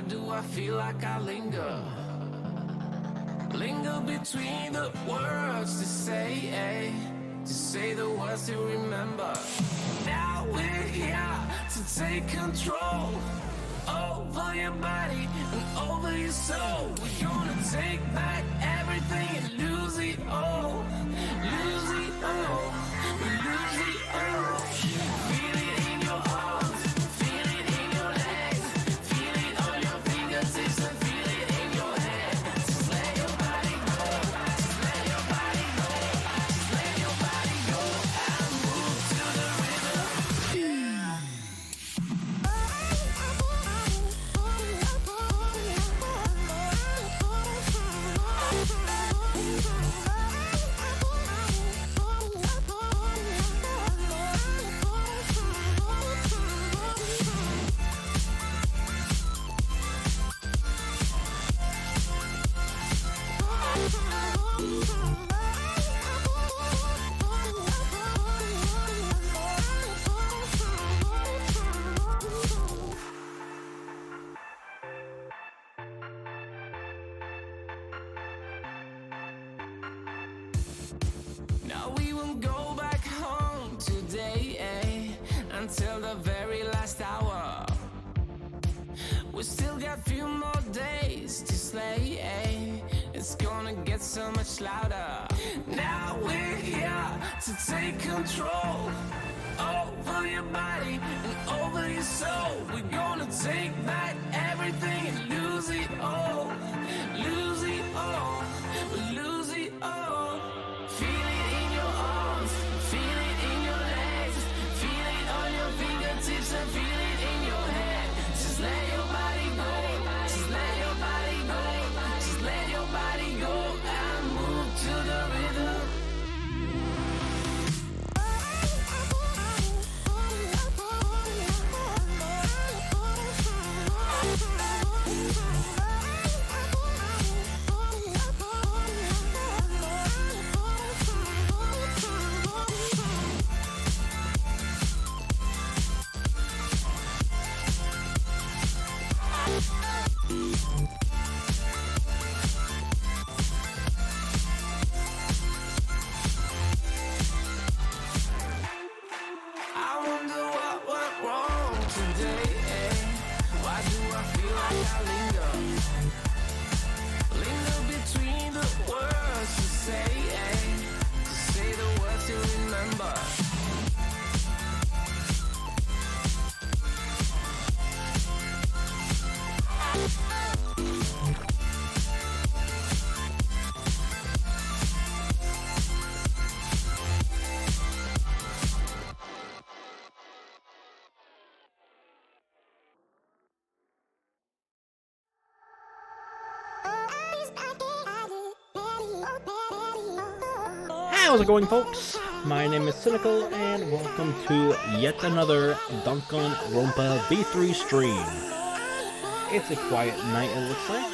do I feel like I linger? Linger between the words to say the words to remember. Now we're here to take control over your body and over your soul. We're gonna take back everything and lose it all. Lose it all. We lose it all. Feel it in your arms, feel it in your legs, feel it on your fingertips and feel it in your head. Just let your body go, just let your body go, just let your body go and move to the rhythm. Now we won't go back home today, until the very last hour. We still got few more days to slay, it's gonna get so much louder. Now we're here to take control over your body and over your soul. We're gonna take back everything and lose it all. Lose it all. Lose it all. Feel it in your arms, feel it in your legs, feel it on your fingertips and feel it in your head. Just let your body go, just let your body go, just let your body go and move to the rhythm. I wonder what went wrong today, Why do I feel like I linger? Linger between the words to say the words to remember. How's it going, folks? My name is Sinikle, and welcome to yet another Danganronpa V3 stream. It's a quiet night, it looks like.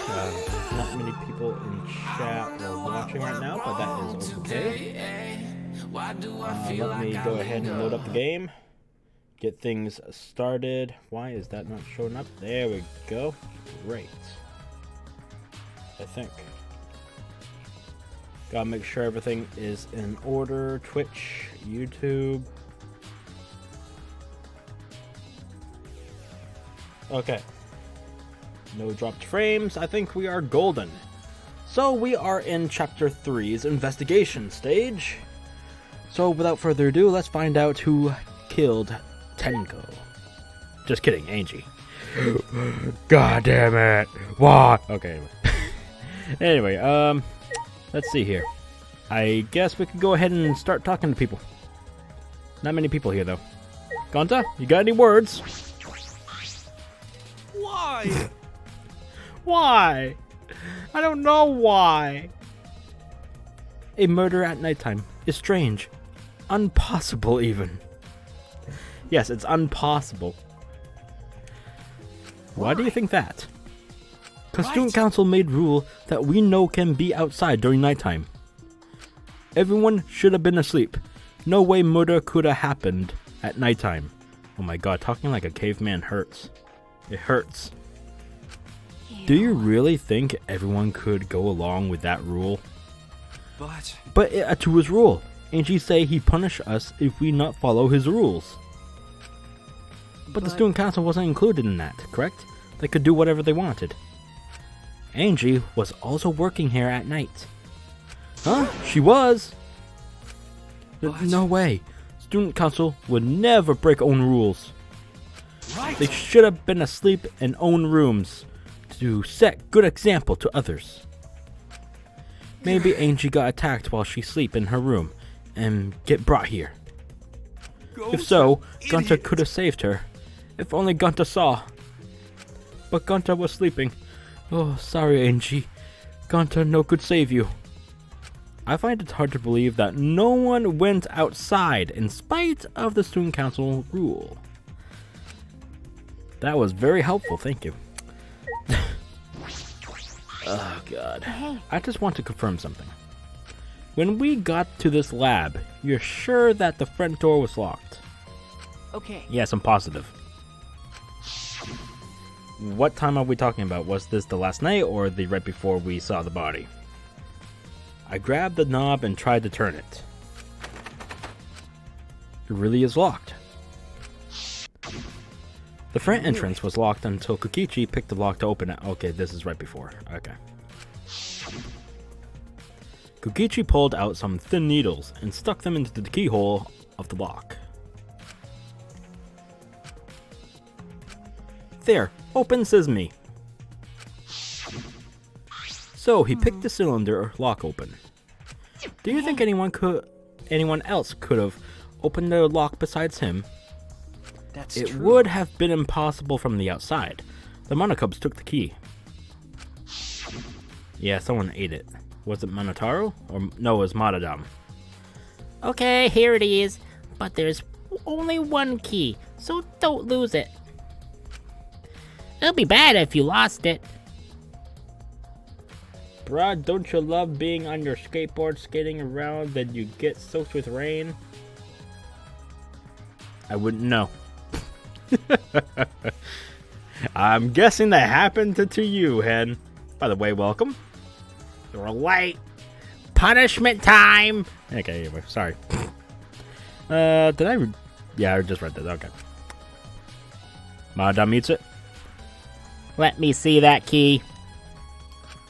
Not many people in chat or watching right now, but that is okay. Let me go ahead and load up the game. Get things started. Why is that not showing up? There we go. Great. I think. Gotta make sure everything is in order. Twitch, YouTube. Okay. No dropped frames. I think we are golden. So we are in Chapter 3's investigation stage. So without further ado, let's find out who killed Tenko. Just kidding, Angie. God damn it. Why? Okay. Anyway, let's see here. I guess we could go ahead and start talking to people. Not many people here, though. Gonta, you got any words? Why? Why? I don't know why. A murder at nighttime is strange. Impossible, even. Yes, it's impossible. Why do you think that? Because student council made rule that we know can be outside during nighttime. Everyone should have been asleep. No way murder could have happened at nighttime. Oh my god, talking like a caveman hurts. It hurts. Do you really think everyone could go along with that rule? But to his rule. Angie say he punish us if we not follow his rules. But the student council wasn't included in that, correct? They could do whatever they wanted. Angie was also working here at night. Huh? She was? No way. Student council would never break own rules. They should have been asleep in own rooms to set good example to others. Maybe Angie got attacked while she sleep in her room and get brought here. If so, Gunter could have saved her. If only Gunter saw. But Gunter was sleeping. Oh, sorry, Angie. Gunter no could save you. I find it hard to believe that no one went outside in spite of the student council rule. That was very helpful, thank you. Oh god. Hey. I just want to confirm something. When we got to this lab, you're sure that the front door was locked? Okay. Yes, I'm positive. What time are we talking about? Was this the last night or the right before we saw the body? I grabbed the knob and tried to turn it. It really is locked. The front entrance was locked until Kokichi picked the lock to open it. Okay, this is right before. Okay. Kokichi pulled out some thin needles and stuck them into the keyhole of the lock. There, open sesame. So he picked the cylinder lock open. Do you think anyone else could have opened the lock besides him? It would have been impossible from the outside. The Monokubs took the key. Yeah, someone ate it. Was it Monotaro? Or no, it was Madadam. Okay, here it is. But there's only one key, so don't lose it. It'll be bad if you lost it. Bruh, don't you love being on your skateboard skating around then you get soaked with rain? I wouldn't know. I'm guessing that happened to you, Hen. By the way, welcome. You're late. Punishment time. Okay, anyway, sorry. Did I yeah, I just read that. Okay. Madam eats it. Let me see that key.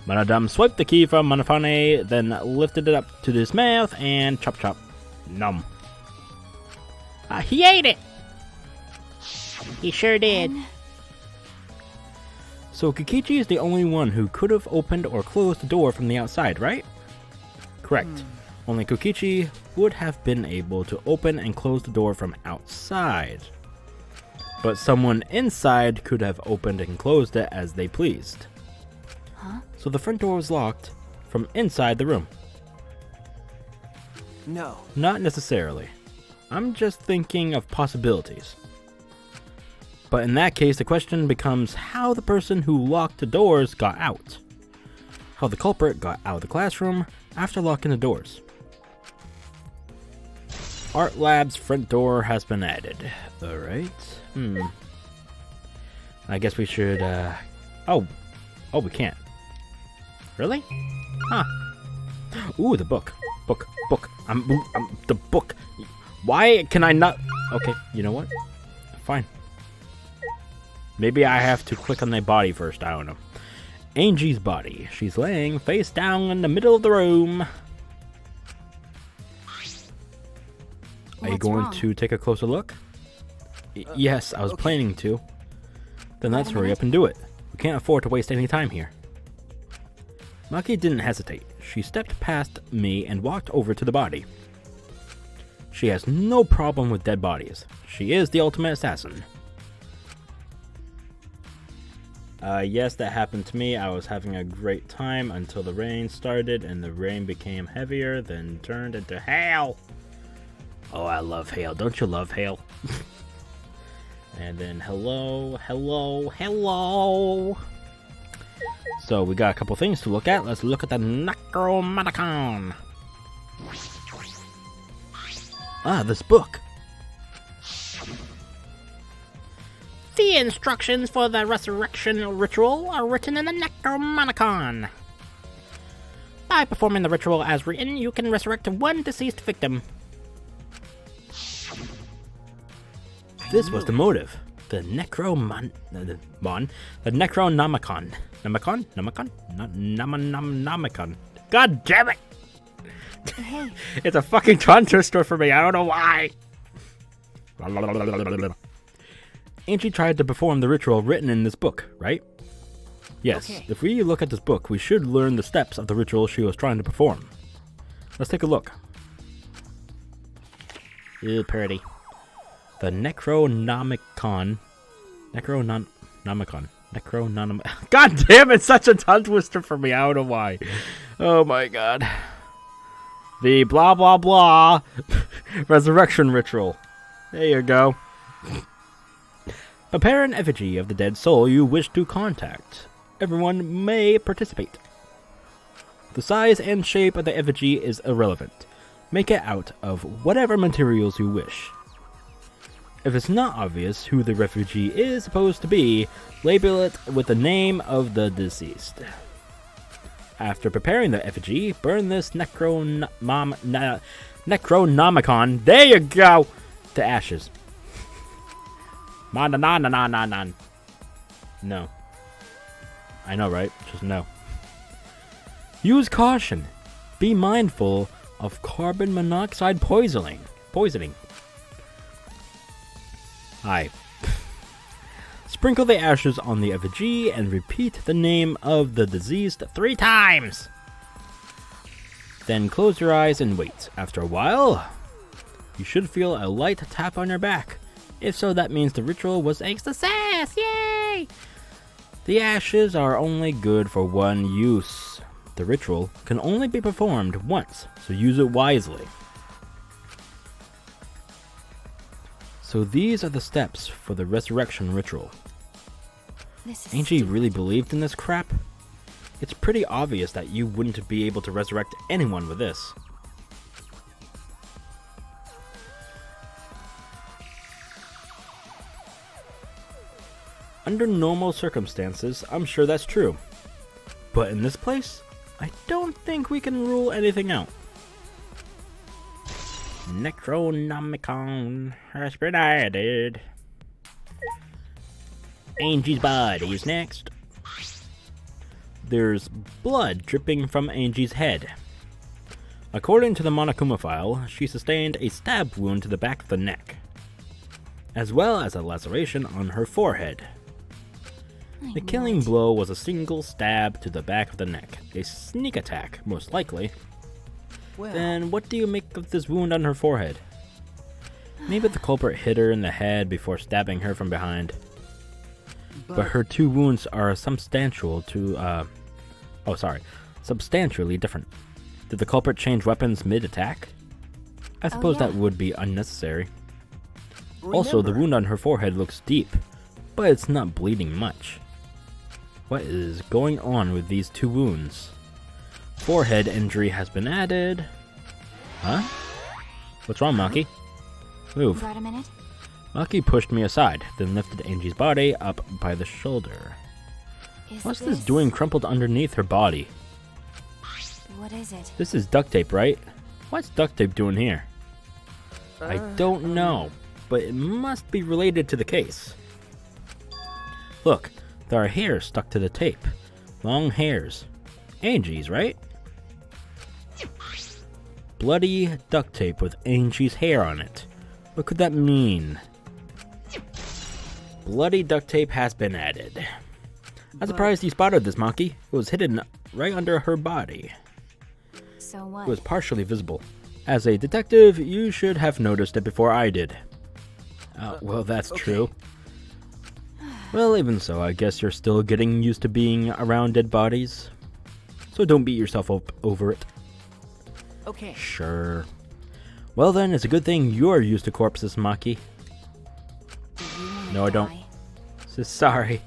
Manadam swiped the key from Manafane, then lifted it up to his mouth and chop chop. Nom. He ate it. He sure did. So Kokichi is the only one who could have opened or closed the door from the outside, right? Correct. Only Kokichi would have been able to open and close the door from outside. But someone inside could have opened and closed it as they pleased. Huh? So the front door was locked from inside the room. No. Not necessarily. I'm just thinking of possibilities. But in that case, the question becomes how the person who locked the doors got out. How the culprit got out of the classroom after locking the doors. Art Lab's front door has been added. Alright. I guess we should, Oh, we can't. Really? Huh. Ooh, the book. Book. I'm the book. Why can I not? Okay, you know what? Fine. Maybe I have to click on the body first, I don't know. Angie's body. She's laying face down in the middle of the room. Are you going to take a closer look? Yes, I was planning to. Then let's hurry up and do it. We can't afford to waste any time here. Maki didn't hesitate. She stepped past me and walked over to the body. She has no problem with dead bodies. She is the ultimate assassin. Yes, that happened to me. I was having a great time until the rain started and the rain became heavier, then turned into hail. Oh, I love hail. Don't you love hail? And then hello. So we got a couple things to look at. Let's look at the Necromaticon. This book. The instructions for the resurrection ritual are written in the Necromonicon. By performing the ritual as written, you can resurrect one deceased victim. This was the motive. The Necronomicon. Nomicon. God damn it! Hey, It's a fucking tongue twister for me. I don't know why. Angie tried to perform the ritual written in this book, right? Yes. Okay. If we look at this book, we should learn the steps of the ritual she was trying to perform. Let's take a look. Ew, pretty. The Necronomicon. God damn it, such a tongue twister for me. I don't know why. Oh my god. The blah blah blah resurrection ritual. There you go. Prepare an effigy of the dead soul you wish to contact. Everyone may participate. The size and shape of the effigy is irrelevant. Make it out of whatever materials you wish. If it's not obvious who the refugee is supposed to be, label it with the name of the deceased. After preparing the effigy, burn this Necronomicon, there you go, to ashes. No. I know, right? Just no. Use caution. Be mindful of carbon monoxide poisoning. Hi. Sprinkle the ashes on the effigy and repeat the name of the deceased 3 times. Then close your eyes and wait. After a while, you should feel a light tap on your back. If so, that means the ritual was a success! Yay! The ashes are only good for one use. The ritual can only be performed once, so use it wisely. So these are the steps for the resurrection ritual. this is Angie stupid. really believed in this crap? It's pretty obvious that you wouldn't be able to resurrect anyone with this. Under normal circumstances, I'm sure that's true. But in this place, I don't think we can rule anything out. Necronomicon has been added. Angie's body is next. There's blood dripping from Angie's head. According to the Monokuma file, she sustained a stab wound to the back of the neck, as well as a laceration on her forehead. The killing blow was a single stab to the back of the neck, a sneak attack, most likely. Well, Then what do you make of this wound on her forehead? Maybe the culprit hit her in the head before stabbing her from behind. But her 2 wounds are substantially different. Did the culprit change weapons mid-attack? I suppose yeah. that would be unnecessary. Also, the wound on her forehead looks deep, but it's not bleeding much. What is going on with these 2 wounds? Forehead injury has been added. Huh? What's wrong, Maki? Move. got a minute? Maki pushed me aside, then lifted Angie's body up by the shoulder. What's this doing crumpled underneath her body? What is it? This is duct tape, right? What's duct tape doing here? I don't know, but it must be related to the case. Look, there are hairs stuck to the tape. Long hairs. Angie's, right? Bloody duct tape with Angie's hair on it. What could that mean? Bloody duct tape has been added. I'm surprised you spotted this, Maki. It was hidden right under her body. So what? It was partially visible. As a detective, you should have noticed it before I did. Well, that's true. Well, even so, I guess you're still getting used to being around dead bodies. So don't beat yourself up over it. Okay. Sure. Well then, it's a good thing you're used to corpses, Maki. Do you wanna No, I don't. die? Sorry.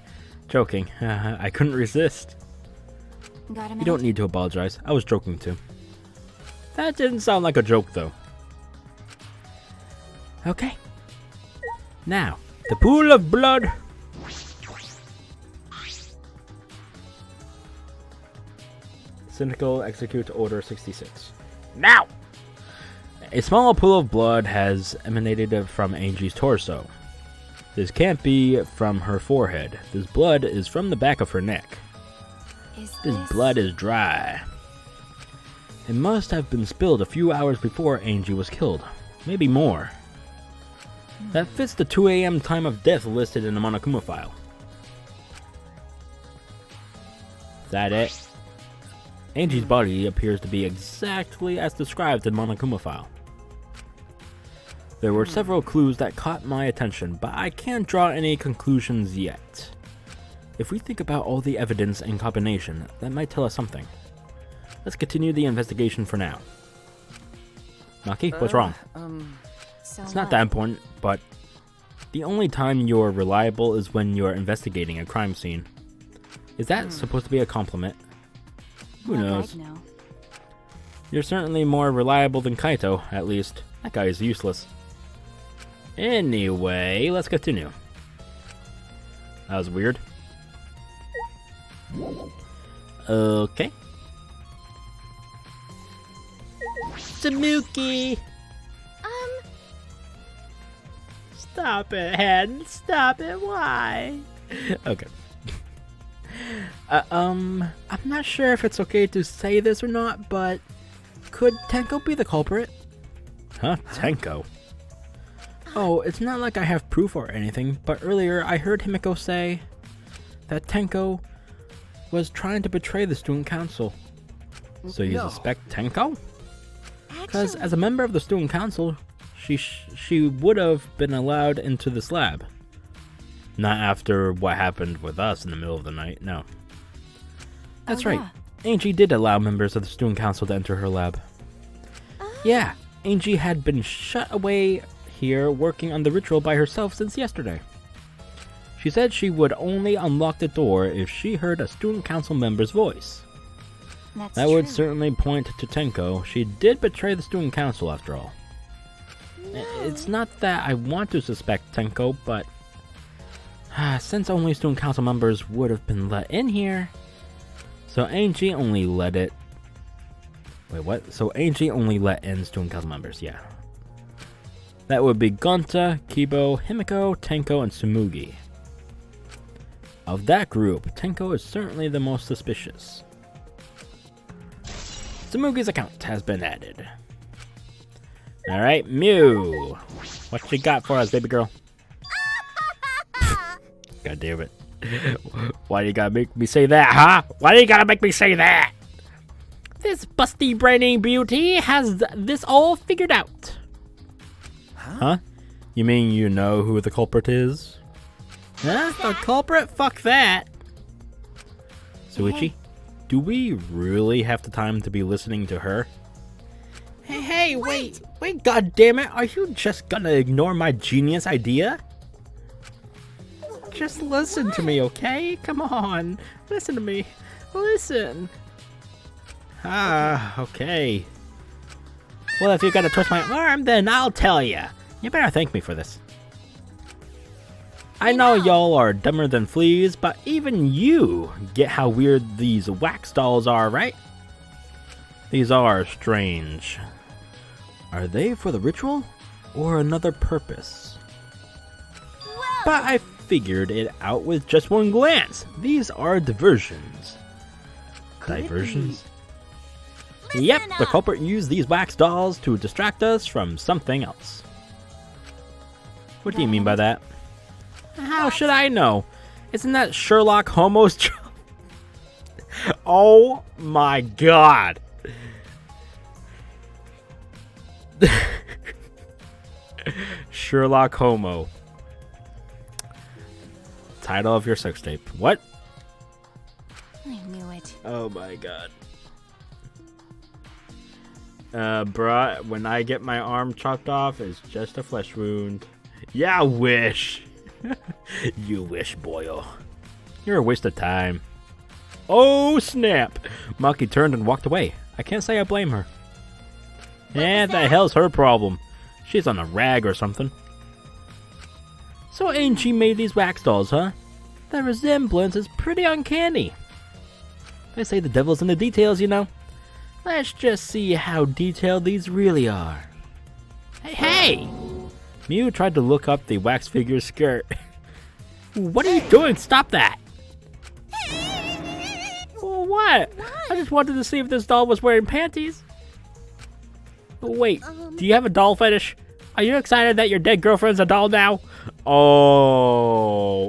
Joking. I couldn't resist. Got a minute? You don't need to apologize. I was joking too. That didn't sound like a joke though. Okay. Now, the pool of blood Sinikle, execute Order 66. Now! A small pool of blood has emanated from Angie's torso. This can't be from her forehead. This blood is from the back of her neck. This blood is dry. It must have been spilled a few hours before Angie was killed. Maybe more. That fits the 2 a.m. time of death listed in the Monokuma file. Is that it? Angie's body appears to be exactly as described in Monokuma file. There were several clues that caught my attention, but I can't draw any conclusions yet. If we think about all the evidence in combination, that might tell us something. Let's continue the investigation for now. Maki, what's wrong? So It's not that important, but the only time you're reliable is when you're investigating a crime scene. Is that supposed to be a compliment? Who knows? I'd know. You're certainly more reliable than Kaito, at least. That guy is useless. Anyway, let's continue. That was weird. Okay. Samuki! Stop it, Hen. Stop it. Why? Okay. I'm not sure if it's okay to say this or not, but could Tenko be the culprit? Huh? Tenko? Oh, it's not like I have proof or anything, but earlier I heard Himiko say that Tenko was trying to betray the student council. So you suspect Tenko? Because as a member of the student council, she would have been allowed into this lab. Not after what happened with us in the middle of the night, no. That's right. Yeah. Angie did allow members of the student council to enter her lab. Yeah, Angie had been shut away here working on the ritual by herself since yesterday. She said she would only unlock the door if she heard a student council member's voice. That would certainly point to Tenko. She did betray the student council after all. It's not that I want to suspect Tenko, but since only student council members would have been let in here, so Angie only let it... Wait, what? So Angie only let in student council members, yeah. That would be Gonta, Kibo, Himiko, Tenko, and Tsumugi. Of that group, Tenko is certainly the most suspicious. Tsumugi's account has been added. Alright, Mew. What you got for us, baby girl? God damn it. Why do you gotta make me say that, huh? Why do you gotta make me say that? This busty braining beauty has this all figured out. Huh? You mean you know who the culprit is? Huh? The culprit? Fuck that. Suichi, do we really have the time to be listening to her? Hey, wait, God damn it! Are you just gonna ignore my genius idea? Just listen to me, okay? Come on, listen to me. Listen. Okay. Well, if you're gonna twist my arm, then I'll tell ya. You better thank me for this. I know y'all are dumber than fleas, but even you get how weird these wax dolls are, right? These are strange. Are they for the ritual? Or another purpose? But I figured it out with just one glance. These are diversions. Diversions? Yep, the culprit used these wax dolls to distract us from something else. What do you mean by that? How should I know? Isn't that Sherlock Holmes' job? Oh my god. Sherlock Homo. Title of your sex tape. What? I knew it. Oh my god. Bruh, when I get my arm chopped off, it's just a flesh wound. Yeah, wish. You wish, boyo. You're a waste of time. Oh, snap. Maki turned and walked away. I can't say I blame her. And the hell's her problem? She's on a rag or something. So Angie made these wax dolls, huh? The resemblance is pretty uncanny. I say the devil's in the details, you know. Let's just see how detailed these really are. Hey! Mew tried to look up the wax figure's skirt. What are you doing? Stop that! What? I just wanted to see if this doll was wearing panties. Wait, do you have a doll fetish? Are you excited that your dead girlfriend's a doll now? Oh,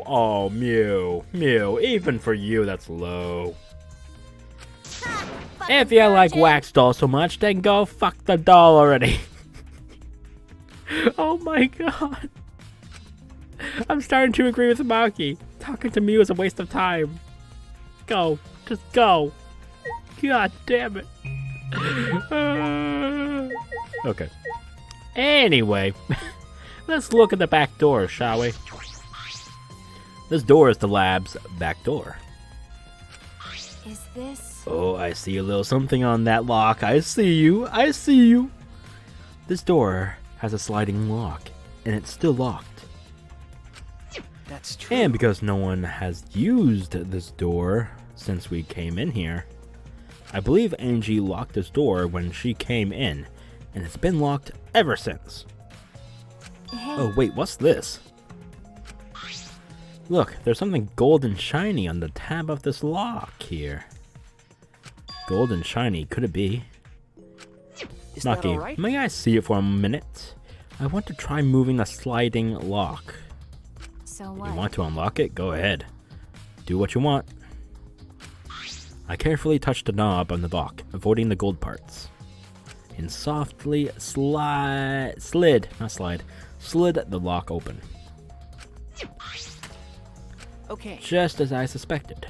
Mew, even for you, that's low. If you like wax dolls so much, then go fuck the doll already. Oh my god. I'm starting to agree with Maki. Talking to Mew is a waste of time. Go. Just go. God damn it. Okay. Anyway, let's look at the back door, shall we? This door is the lab's back door. Is this? Oh, I see a little something on that lock. I see you. This door has a sliding lock, and it's still locked. That's true. And because no one has used this door since we came in here, I believe Angie locked this door when she came in, and it's been locked ever since. Hey. Oh wait, what's this? Look, there's something gold and shiny on the tab of this lock here. Gold and shiny, could it be? Is that Maki, alright? may I see it for a minute? I want to try moving a sliding lock. So what? You want to unlock it? Go ahead. Do what you want. I carefully touched the knob on the lock, avoiding the gold parts, and softly slid the lock open. Okay. Just as I suspected.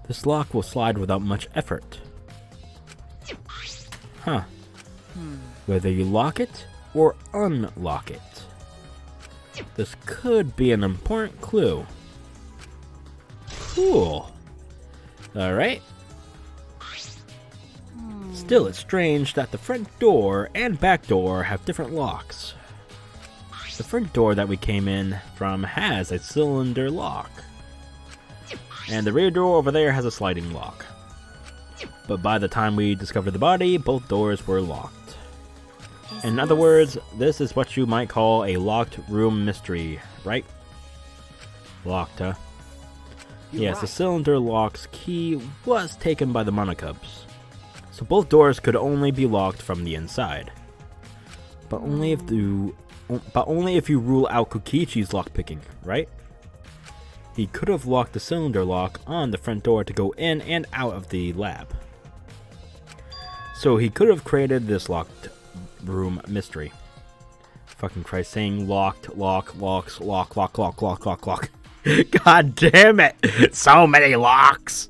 This lock will slide without much effort. Huh. Whether you lock it or unlock it. This could be an important clue. Cool. Alright. Still, it's strange that the front door and back door have different locks. The front door that we came in from has a cylinder lock. And the rear door over there has a sliding lock. But by the time we discovered the body, both doors were locked. In other words, this is what you might call a locked room mystery, right? Locked, huh? Yes, the right. cylinder lock's key was taken by the Monokubs. So both doors could only be locked from the inside. But only if you rule out Kokichi's lockpicking, right? He could have locked the cylinder lock on the front door to go in and out of the lab. So he could have created this locked room mystery. Fucking Christ, saying locked, lock. God damn it! So many locks!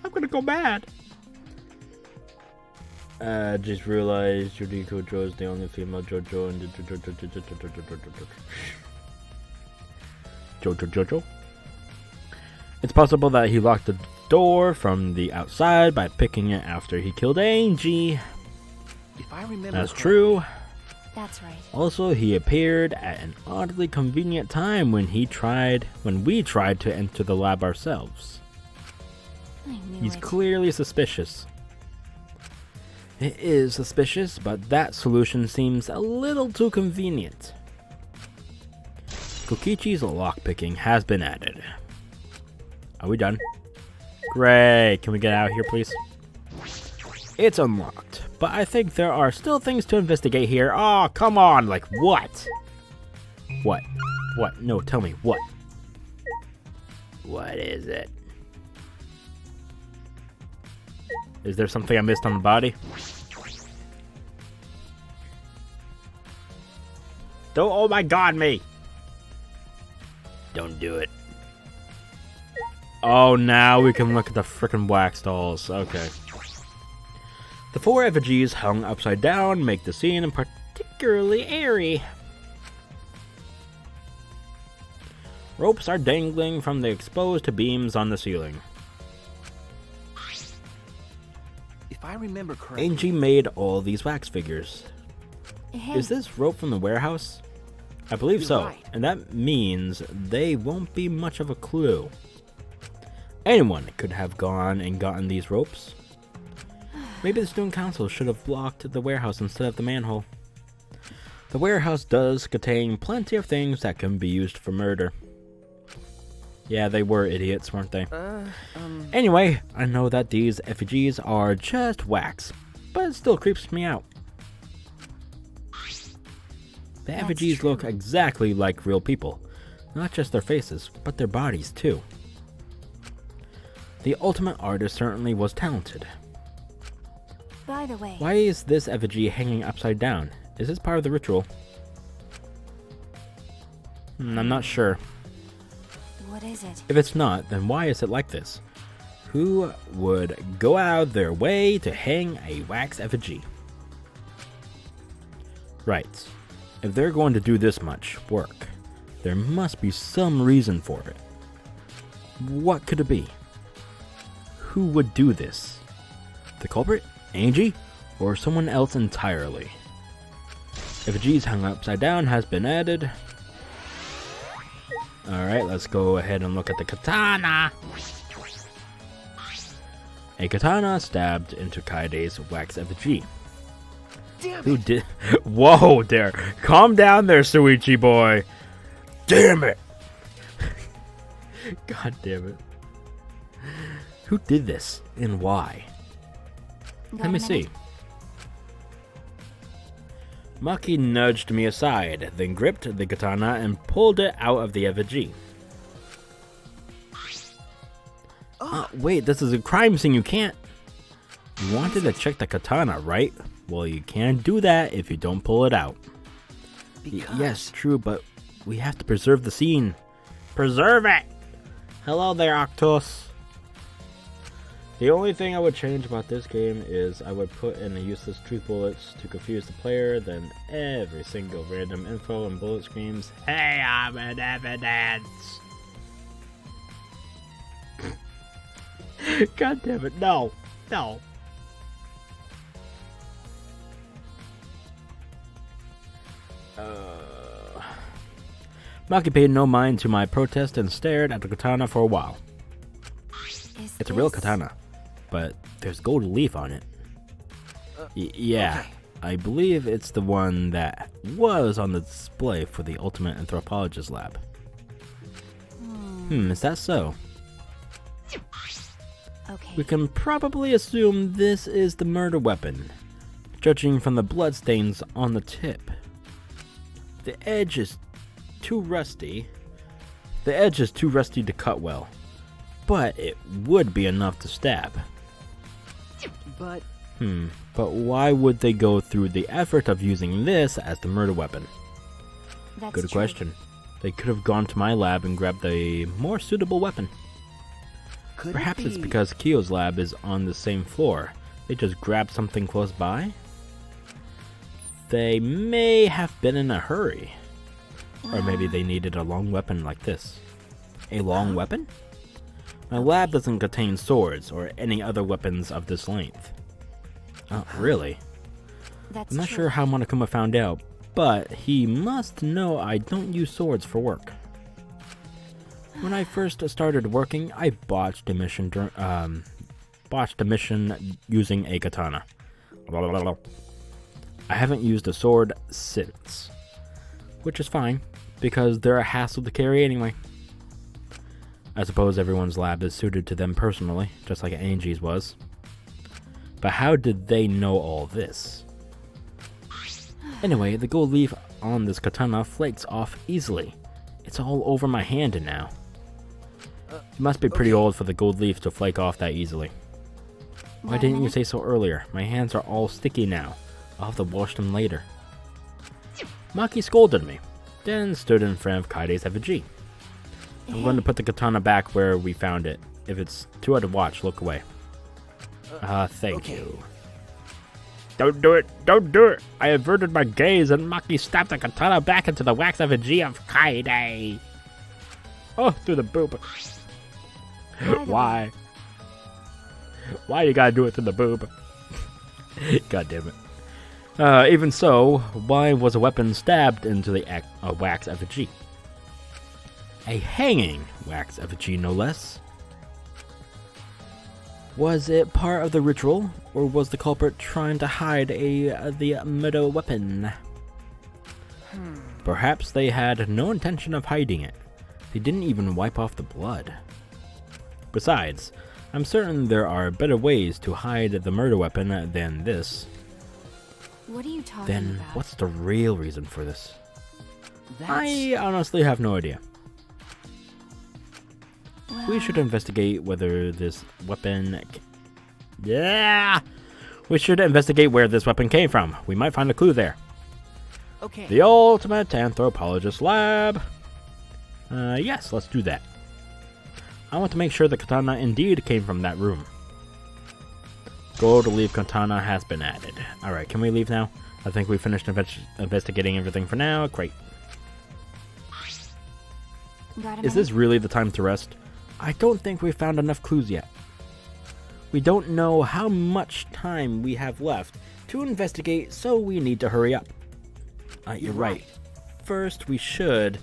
I'm gonna go mad. Just realized Yuriko Jo is the only female JoJo in the JoJo. It's possible that he locked the door from the outside by picking it after he killed Angie. If I remember That's correctly, true. That's right. Also, he appeared at an oddly convenient time when we tried to enter the lab ourselves. I knew He's it. clearly suspicious. It is suspicious, but that solution seems a little too convenient. Kokichi's lockpicking has been added. Are we done? Great. Can we get out of here, please? It's unlocked, but I think there are still things to investigate here. Oh, come on. Like, what? What? What? No, tell me. What? What is it? Is there something I missed on the body? Don't, oh my god, me! Don't do it. Oh, now we can look at the frickin' wax dolls. Okay. The 4 effigies hung upside down make the scene particularly airy. Ropes are dangling from the exposed beams on the ceiling. if I remember correctly, Angie made all these wax figures. Hey, Is this rope from the warehouse? I believe You're so, right. and that means they won't be much of a clue. Anyone could have gone and gotten these ropes. Maybe the student council should have blocked the warehouse instead of the manhole. The warehouse does contain plenty of things that can be used for murder. Yeah, they were idiots, weren't they? Anyway, I know that these effigies are just wax, but it still creeps me out. The That's effigies true. look exactly like real people. Not just their faces, but their bodies too. The ultimate artist certainly was talented. By the way, Why is this effigy hanging upside down? Is this part of the ritual? I'm not sure. what is it? If it's not, then why is it like this? Who would go out of their way to hang a wax effigy? Right. If they're going to do this much work, there must be some reason for it. What could it be? Who would do this? The culprit? Angie? Or someone else entirely? Effigies hung upside down has been added. Alright, let's go ahead and look at the katana. A katana stabbed into Kaide's wax effigy. Who did? Whoa there! Calm down there, Suichi boy! Damn it! God damn it. Who did this and why? Got Let a me minute? see. Maki nudged me aside, then gripped the katana and pulled it out of the effigy. Wait, this is a crime scene, you can't... You wanted to check the katana, right? Well, you can't do that if you don't pull it out. Yes, true, but we have to preserve the scene. Preserve it! Hello there, Octos. The only thing I would change about this game is I would put in the useless truth bullets to confuse the player, then every single random info and bullet screams, "Hey, I'm an evidence!" God damn it, no! No! Maki paid no mind to my protest and stared at the katana for a while. Is It's a real this- katana, but there's gold leaf on it. Yeah, okay. I believe it's the one that was on the display for the Ultimate Anthropologist lab. Is that so? Okay. We can probably assume this is the murder weapon, judging from the bloodstains on the tip. The edge is too rusty. The edge is too rusty to cut well, but it would be enough to stab. But But why would they go through the effort of using this as the murder weapon? That's Good true. question. They could have gone to my lab and grabbed a more suitable weapon. could Perhaps it it's be... because Kyo's lab is on the same floor. They just grabbed something close by? They may have been in a hurry. Or maybe they needed a long weapon like this. A long weapon? My lab doesn't contain swords or any other weapons of this length. Oh, really? That's I'm not true. sure how Monokuma found out, but he must know I don't use swords for work. When I first started working, I botched a mission using a katana. I haven't used a sword since, which is fine because they're a hassle to carry anyway. I suppose everyone's lab is suited to them personally, just like Angie's was. But how did they know all this? Anyway, the gold leaf on this katana flakes off easily. It's all over my hand now. It must be pretty old for the gold leaf to flake off that easily. Why Got a didn't you minute? say so earlier? My hands are all sticky now. I'll have to wash them later. Maki scolded me, then stood in front of Kaide's effigy. I'm going to put the katana back where we found it. If it's too hard to watch, look away. Thank okay. you. Don't do it! Don't do it! I averted my gaze and Maki stabbed the katana back into the wax effigy of Kaide. Oh, through the boob. Why? Why you gotta do it through the boob? God damn it. Even so, why was a weapon stabbed into the wax effigy? A hanging wax effigy, no less. Was it part of the ritual, or was the culprit trying to hide the murder weapon? Perhaps they had no intention of hiding it. They didn't even wipe off the blood. Besides, I'm certain there are better ways to hide the murder weapon than this. What are you talking Then about? what's the real reason for this? That's... I honestly have no idea. We should Well, investigate whether this weapon... Yeah! We should investigate where this weapon came from. We might find a clue there. Okay. The ultimate anthropologist lab. Yes, let's do that. I want to make sure the katana indeed came from that room. Gold leaf katana has been added. Alright, can we leave now? I think we finished investigating everything for now. Great. got a Is minute? this really the time to rest? I don't think we've found enough clues yet. We don't know how much time we have left to investigate, so we need to hurry up. You're right. First, we should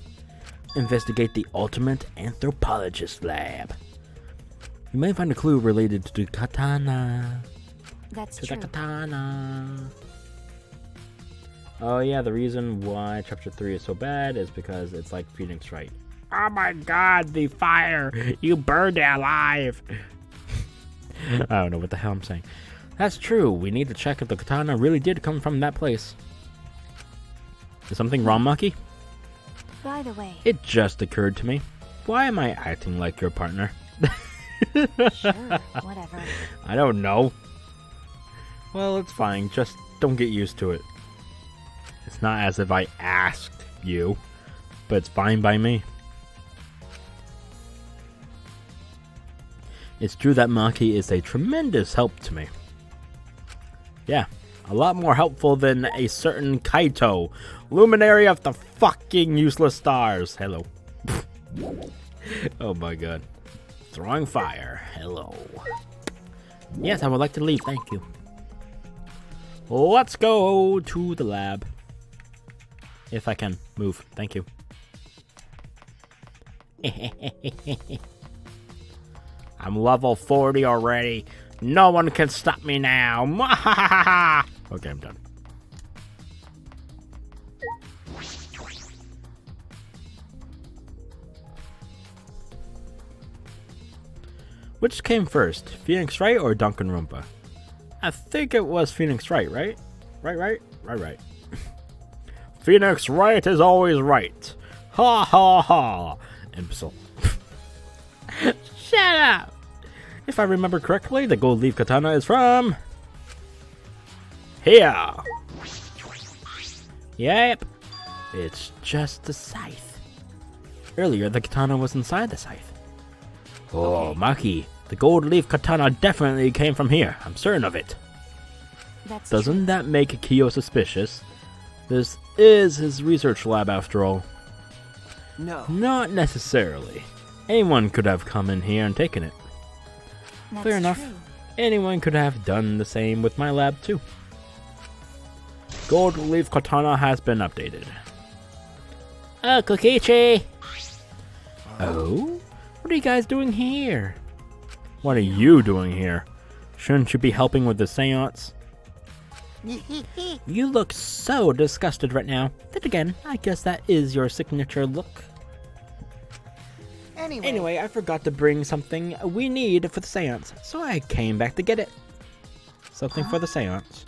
investigate the ultimate anthropologist lab. We may find a clue related to the katana. That's To true. the katana. Oh yeah, the reason why chapter 3 is so bad is because it's like Phoenix Wright. Oh my god, the fire! You burned it alive! I don't know what the hell I'm saying. That's true. We need to check if the katana really did come from that place. Is something wrong, Maki? By the way, It just occurred to me. Why am I acting like your partner? sure, whatever. I don't know. Well, it's fine. Just don't get used to it. It's not as if I asked you, but it's fine by me. It's true that Maki is a tremendous help to me. Yeah, a lot more helpful than a certain Kaito, luminary of the fucking useless stars. Hello. Oh my god. Throwing fire. Hello. Yes, I would like to leave. Thank you. Let's go to the lab. If I can move. Thank you. I'm level 40 already. No one can stop me now. Okay, I'm done. Which came first, Phoenix Wright or Danganronpa? I think it was Phoenix Wright, right? Right. Phoenix Wright is always right. Ha ha ha. Imbecile. Shut up! If I remember correctly, the gold leaf katana is from... here! Yep. It's just a scythe. Earlier, the katana was inside the scythe. Oh, Maki, the gold leaf katana definitely came from here. I'm certain of it. That's true. Doesn't that make Kyo suspicious? This is his research lab after all. No. Not necessarily. Anyone could have come in here and taken it. That's Fair enough. true. Anyone could have done the same with my lab too. Gold leaf katana has been updated. Oh, Kokichi! Oh? What are you guys doing here? What are you doing here? Shouldn't you be helping with the seance? You look so disgusted right now. Then again, I guess that is your signature look. Anyway, I forgot to bring something we need for the seance, so I came back to get it. Something for the seance.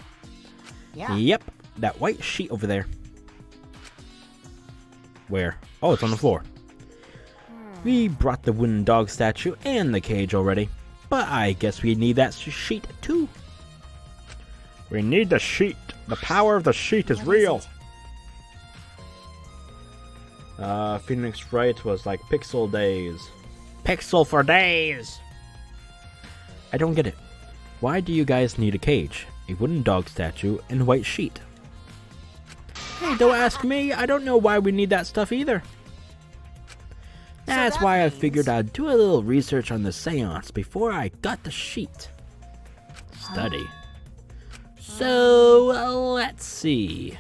Yeah. Yep, that white sheet over there. Where? Oh, it's on the floor. We brought the wooden dog statue and the cage already, but I guess we need that sheet too. We need the sheet. The power of the sheet is What is real. it? Phoenix Wright was like Pixel Days. Pixel for days! I don't get it. Why do you guys need a cage, a wooden dog statue, and a white sheet? Hey, don't ask me. I don't know why we need that stuff either. That's that why I means- figured I'd do a little research on the seance before I got the sheet. Study. So, let's see.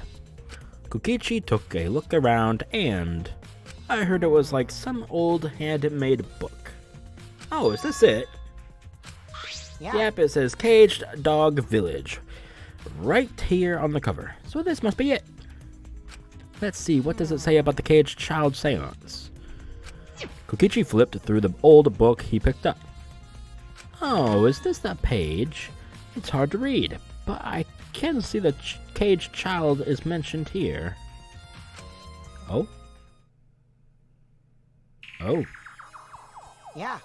Kokichi took a look around and I heard it was like some old handmade book. Oh, is this it? Yeah. Yep, it says Caged Dog Village right here on the cover. So this must be it. Let's see, what does it say about the Caged Child Seance? Kokichi flipped through the old book he picked up. Oh, is this that page? It's hard to read, but I can see the caged child is mentioned here. Oh? Oh. Yeah.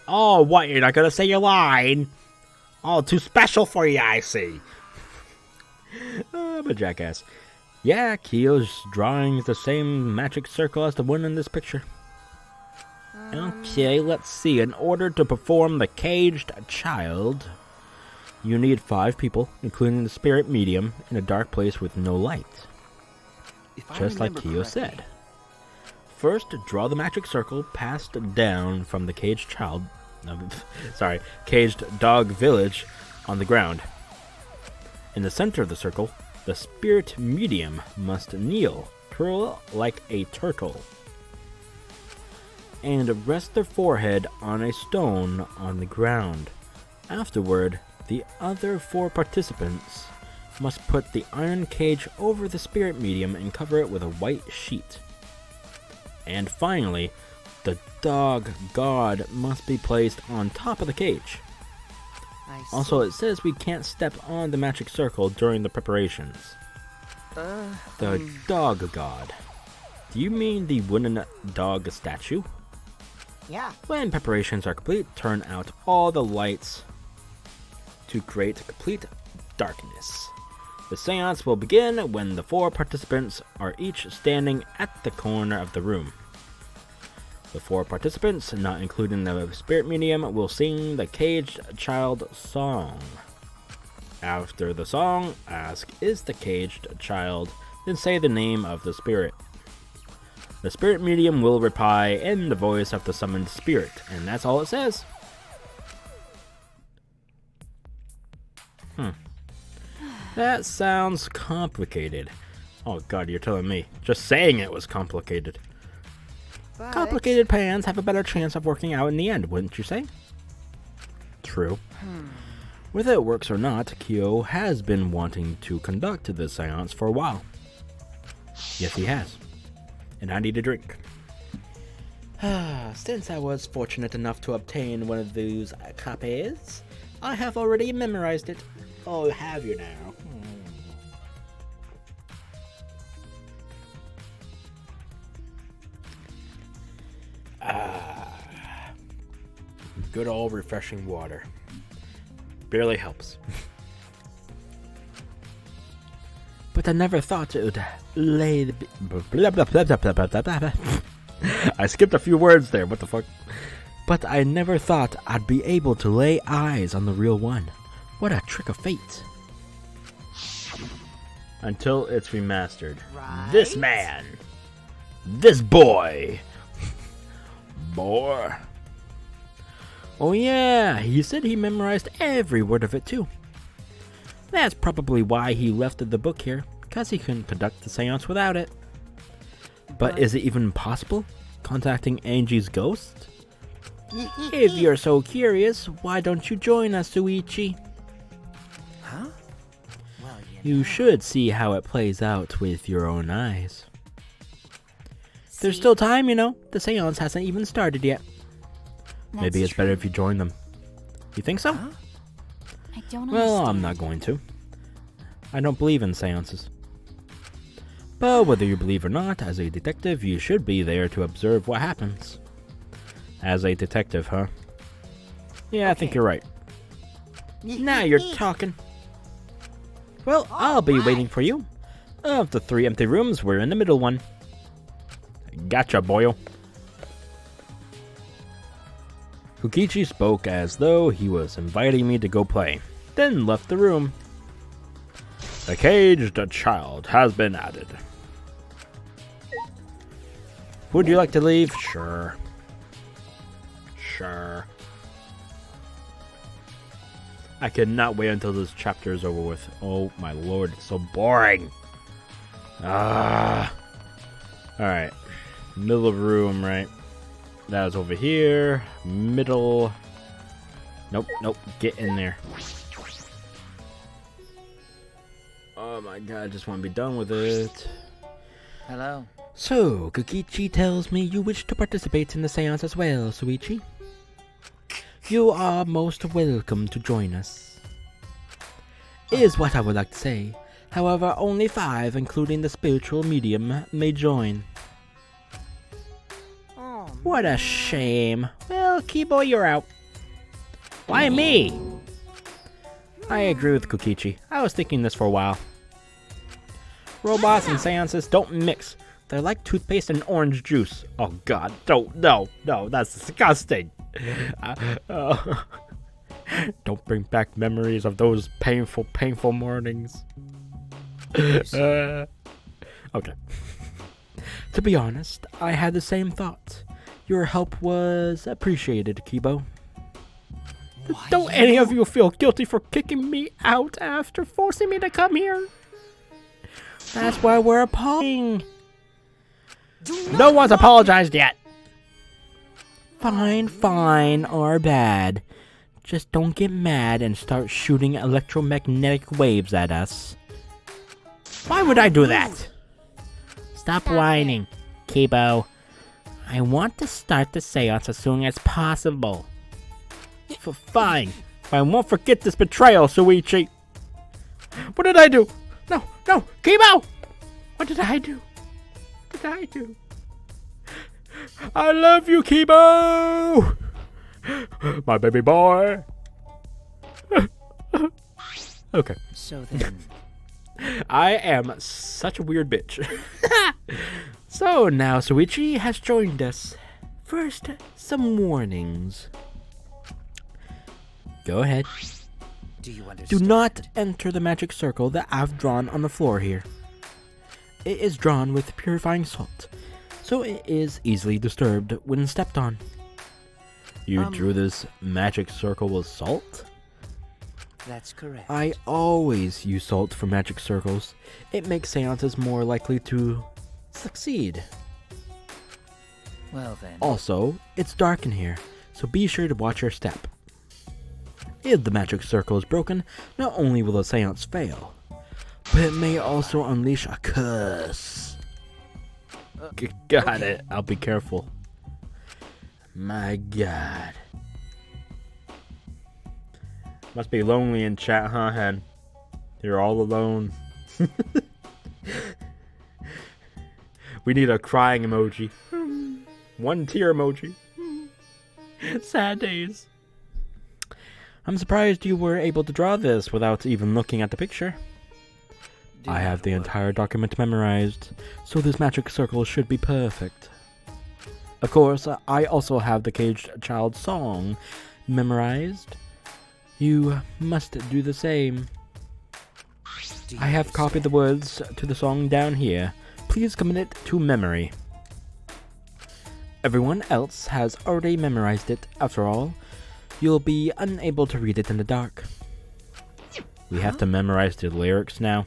Oh, what? You're not gonna say your line? Oh, too special for you, I see. I'm a jackass. Yeah, Kyo's drawing the same magic circle as the one in this picture. Okay, let's see. In order to perform the caged child, you need 5 people, including the spirit medium, in a dark place with no light. Just like Kyo said. First, draw the magic circle passed down from the caged child, caged dog village on the ground. In the center of the circle, the spirit medium must kneel, curl like a turtle, and rest their forehead on a stone on the ground. Afterward, the other 4 participants must put the iron cage over the spirit medium and cover it with a white sheet. And finally, the dog god must be placed on top of the cage. Also, it says we can't step on the magic circle during the preparations. The dog god. Do you mean the wooden dog statue? Yeah. When preparations are complete, turn out all the lights to create complete darkness. The seance will begin when the 4 participants are each standing at the corner of the room. The 4 participants, not including the spirit medium, will sing the caged child song. After the song, ask, "Is the caged child?" Then say the name of the spirit. The spirit medium will reply in the voice of the summoned spirit, and that's all it says. That sounds complicated. Oh god, you're telling me. Just saying it was complicated. But Complicated plans have a better chance of working out in the end, wouldn't you say? True. Whether it works or not, Kyo has been wanting to conduct this seance for a while. Yes, he has. And I need a drink. Since I was fortunate enough to obtain one of those copies, I have already memorized it. Oh, have you now? Good old refreshing water. Barely helps. But I never thought it would lay the... Blah, blah, blah, blah, blah, blah, blah, blah. I skipped a few words there, what the fuck? But I never thought I'd be able to lay eyes on the real one. What a trick of fate. Until it's remastered. Right? This man. This boy. Boy. Oh yeah, he said he memorized every word of it too. That's probably why he left the book here, because he couldn't conduct the seance without it. But is it even possible? Contacting Angie's ghost? If you're so curious, why don't you join us, Suichi? Huh? Well, You should see how it plays out with your own eyes. There's still time, you know. The seance hasn't even started yet. Maybe it's better if you join them. You think so? Huh? I don't Well, understand. I'm not going to. I don't believe in seances. But whether you believe or not, as a detective, you should be there to observe what happens. As a detective, huh? Yeah, I think you're right. Now you're talking. Well, I'll be waiting for you. Of the 3 empty rooms, we're in the middle one. Gotcha, boyo. Kokichi spoke as though he was inviting me to go play, then left the room. The caged child has been added. Would you like to leave? Sure. Sure. I cannot wait until this chapter is over with. Oh my lord, it's so boring. Alright. Middle of the room, right? That was over here. Middle. Nope, nope. Get in there. Oh my god, I just want to be done with it. Hello. So, Kokichi tells me you wish to participate in the seance as well, Suichi. You are most welcome to join us. Is what I would like to say. However, only 5, including the spiritual medium, may join. Oh, What a shame. Well, Kibo, you're out. Why me? I agree with Kokichi. I was thinking this for a while. Robots and seances don't mix. They're like toothpaste and orange juice. Oh god, no, that's disgusting. Don't bring back memories of those painful mornings. Okay. To be honest, I had the same thought. Your help was appreciated, Kibo. Don't any of you feel guilty for kicking me out after forcing me to come here? That's why we're apologizing. No one's apologized yet. Fine, or bad. Just don't get mad and start shooting electromagnetic waves at us. Why would I do that? Stop whining, Kibo. I want to start the seance as soon as possible. Fine. I won't forget this betrayal, Suichi. What did I do? No, Kibo! What did I do? I love you, Kibo! My baby boy. Okay. so then. I am such a weird bitch. So now Suichi has joined us. First, some warnings. Go ahead. Do you Do understand? not enter the magic circle that I've drawn on the floor here. It is drawn with purifying salt, so it is easily disturbed when stepped on. You drew this magic circle with salt? That's correct. I always use salt for magic circles. It makes seances more likely to succeed. Well then. Also, it's dark in here, so be sure to watch your step. If the magic circle is broken, not only will the seance fail, but it may also unleash a curse. Got it. I'll be careful. My god. Must be lonely in chat, huh, Hen? You're all alone. We need a crying emoji. 1 tear emoji. Sad days. I'm surprised you were able to draw this without even looking at the picture. Do I have not the worry. entire document memorized, so this magic circle should be perfect. Of course, I also have the Caged Child song memorized. You must do the same. Do you I have copied the words to the song down here. Please commit it to memory. Everyone else has already memorized it. After all, you'll be unable to read it in the dark. We have to memorize the lyrics now.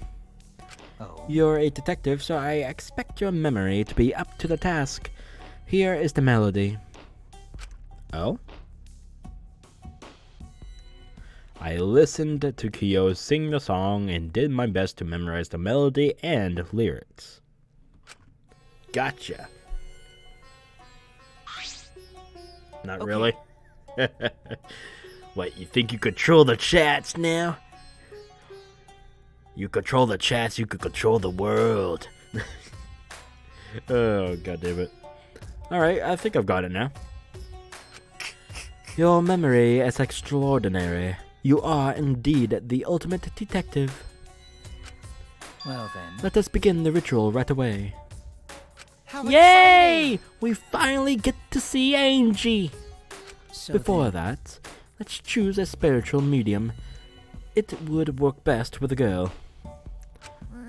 Oh. You're a detective, so I expect your memory to be up to the task. Here is the melody. Oh? I listened to Kyo sing the song and did my best to memorize the melody and lyrics. Gotcha. Not Okay. really. What, you think you control the chats now? You control the chats, you could control the world. Oh, god damn it. Alright, I think I've got it now. Your memory is extraordinary. You are indeed the ultimate detective. Well then. Let us begin the ritual right away. How Yay! We finally get to see Angie! exciting. So Before then, that, let's choose a spiritual medium. It would work best with a girl.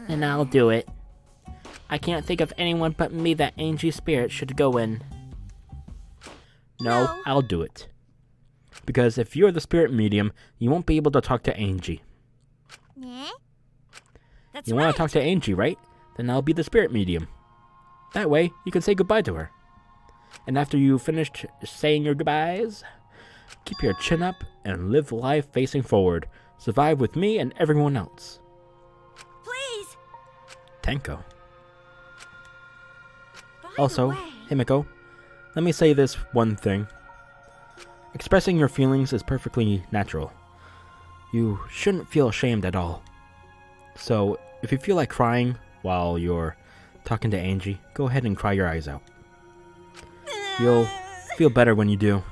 And I'll do it. I can't think of anyone but me that Angie's spirit should go in. No, I'll do it. Because if you're the spirit medium, you won't be able to talk to Angie. Yeah? That's You want to talk to Angie, right? Then I'll be the spirit medium. That way, you can say goodbye to her. And after you finished saying your goodbyes, Keep your chin up and live life facing forward. Survive with me and everyone else. Please. Tenko. By Also, the way, Himiko, let me say this one thing. Expressing your feelings is perfectly natural. You shouldn't feel ashamed at all. So, if you feel like crying while you're talking to Angie, go ahead and cry your eyes out. You'll feel better when you do.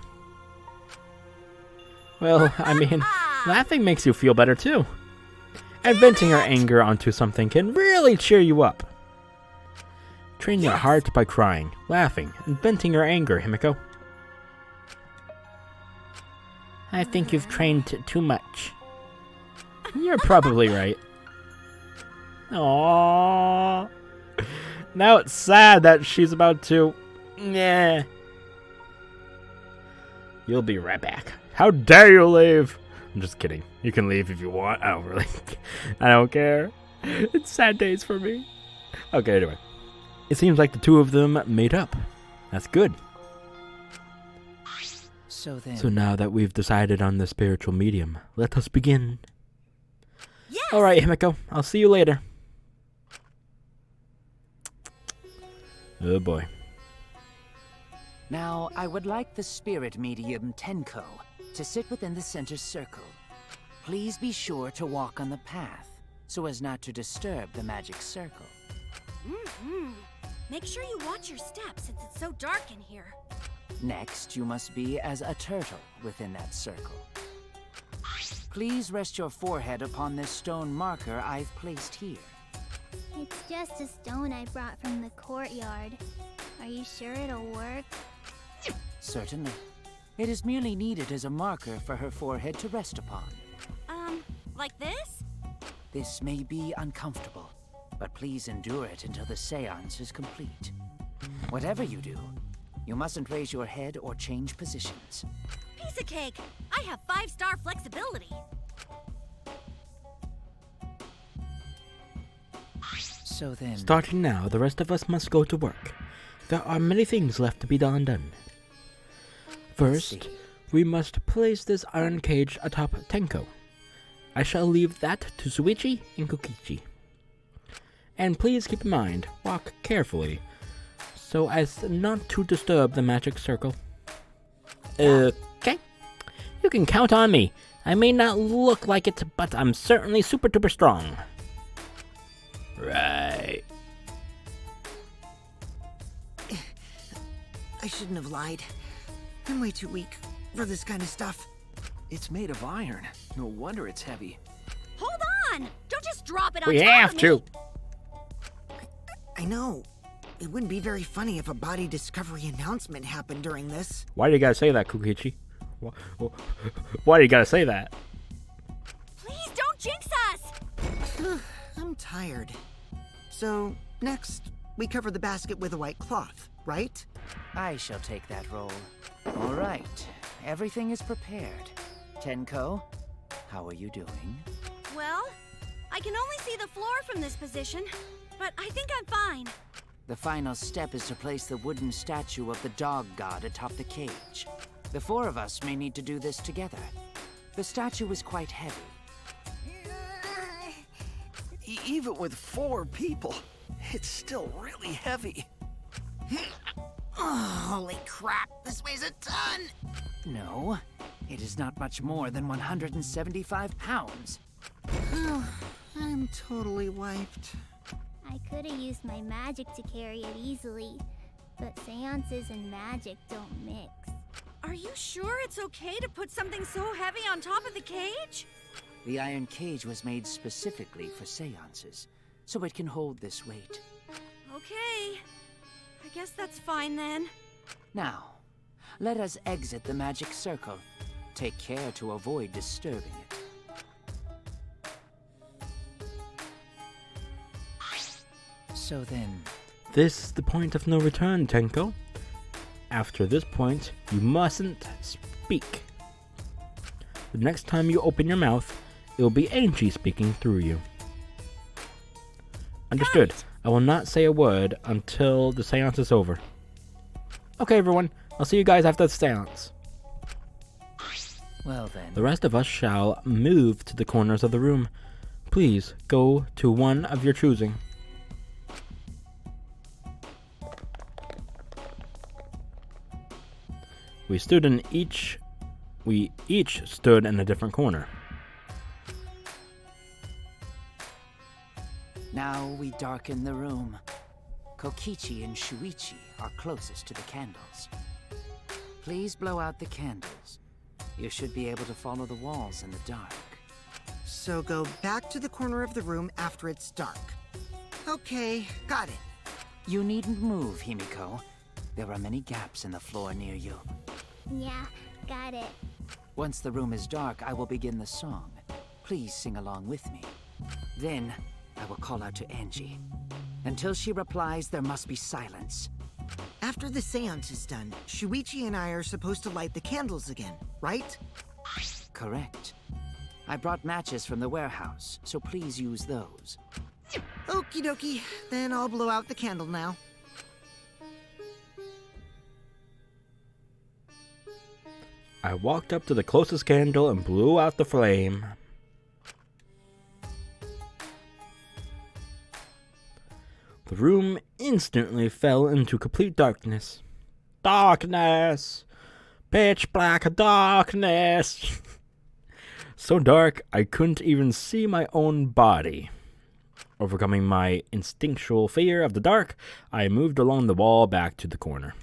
Well, I mean, laughing makes you feel better too. And venting your anger onto something can really cheer you up. Train your heart by crying, laughing, and venting your anger, Himiko. I think you've trained too much. You're probably right. Aww. Now it's sad that she's about to... Nah. You'll be right back. How dare you leave? I'm just kidding. You can leave if you want. I don't care. It's sad days for me. Okay, anyway. It seems like the two of them made up. That's good. So then. So now that we've decided on the spiritual medium, let us begin. yes. Alright, Himiko. I'll see you later. Oh boy. Now, I would like the spirit medium Tenko to sit within the center circle. Please be sure to walk on the path so as not to disturb the magic circle. Make sure you watch your steps since it's so dark in here. Next, you must be as a turtle within that circle. Please rest your forehead upon this stone marker I've placed here. It's just a stone I brought from the courtyard. Are you sure it'll work? Certainly. It is merely needed as a marker for her forehead to rest upon. Like this? This may be uncomfortable, but please endure it until the seance is complete. Whatever you do, you mustn't raise your head or change positions. Piece of cake. I have 5-star flexibility. So then... Starting now, the rest of us must go to work. There are many things left to be done. First, we must place this iron cage atop Tenko. I shall leave that to Suichi and Kokichi. And please keep in mind, walk carefully, so as not to disturb the magic circle. Okay. You can count on me. I may not look like it, but I'm certainly super duper strong. Right. I shouldn't have lied. I'm way too weak for this kind of stuff. It's made of iron. No wonder it's heavy. Hold on! Don't just drop it on We top have of to. me. I know. It wouldn't be very funny if a body discovery announcement happened during this. Why do you gotta say that, Kokichi? Why do you gotta say that? Please don't jinx us! I'm tired. So, next, we cover the basket with a white cloth, right? I shall take that role. All right. Everything is prepared. Tenko, how are you doing? Well, I can only see the floor from this position, but I think I'm fine. The final step is to place the wooden statue of the dog god atop the cage. The 4 of us may need to do this together. The statue is quite heavy. Even with 4 people, it's still really heavy. Oh, holy crap, this weighs a ton! No, it is not much more than 175 pounds. I'm totally wiped. I could have used my magic to carry it easily, but seances and magic don't mix. Are you sure it's okay to put something so heavy on top of the cage? The iron cage was made specifically for seances, so it can hold this weight. Okay. I guess that's fine then. Now, let us exit the magic circle. Take care to avoid disturbing it. So then... This is the point of no return, Tenko. After this point, you mustn't speak. The next time you open your mouth, it will be Angie speaking through you. Understood. I will not say a word until the seance is over. Okay, everyone. I'll see you guys after the seance. Well then. The rest of us shall move to the corners of the room. Please go to one of your choosing. We each stood in a different corner. Now we darken the room. Kokichi and Shuichi are closest to the candles. Please blow out the candles. You should be able to follow the walls in the dark. So go back to the corner of the room after it's dark. Okay, got it. You needn't move, Himiko. There are many gaps in the floor near you. Yeah, got it. Once the room is dark, I will begin the song. Please sing along with me. Then, I will call out to Angie. Until she replies, there must be silence. After the seance is done, Shuichi and I are supposed to light the candles again, right? Correct. I brought matches from the warehouse, so please use those. Okie dokie, then I'll blow out the candle now. I walked up to the closest candle and blew out the flame. The room instantly fell into complete darkness. Darkness! Pitch black darkness! So dark, I couldn't even see my own body. Overcoming my instinctual fear of the dark, I moved along the wall back to the corner.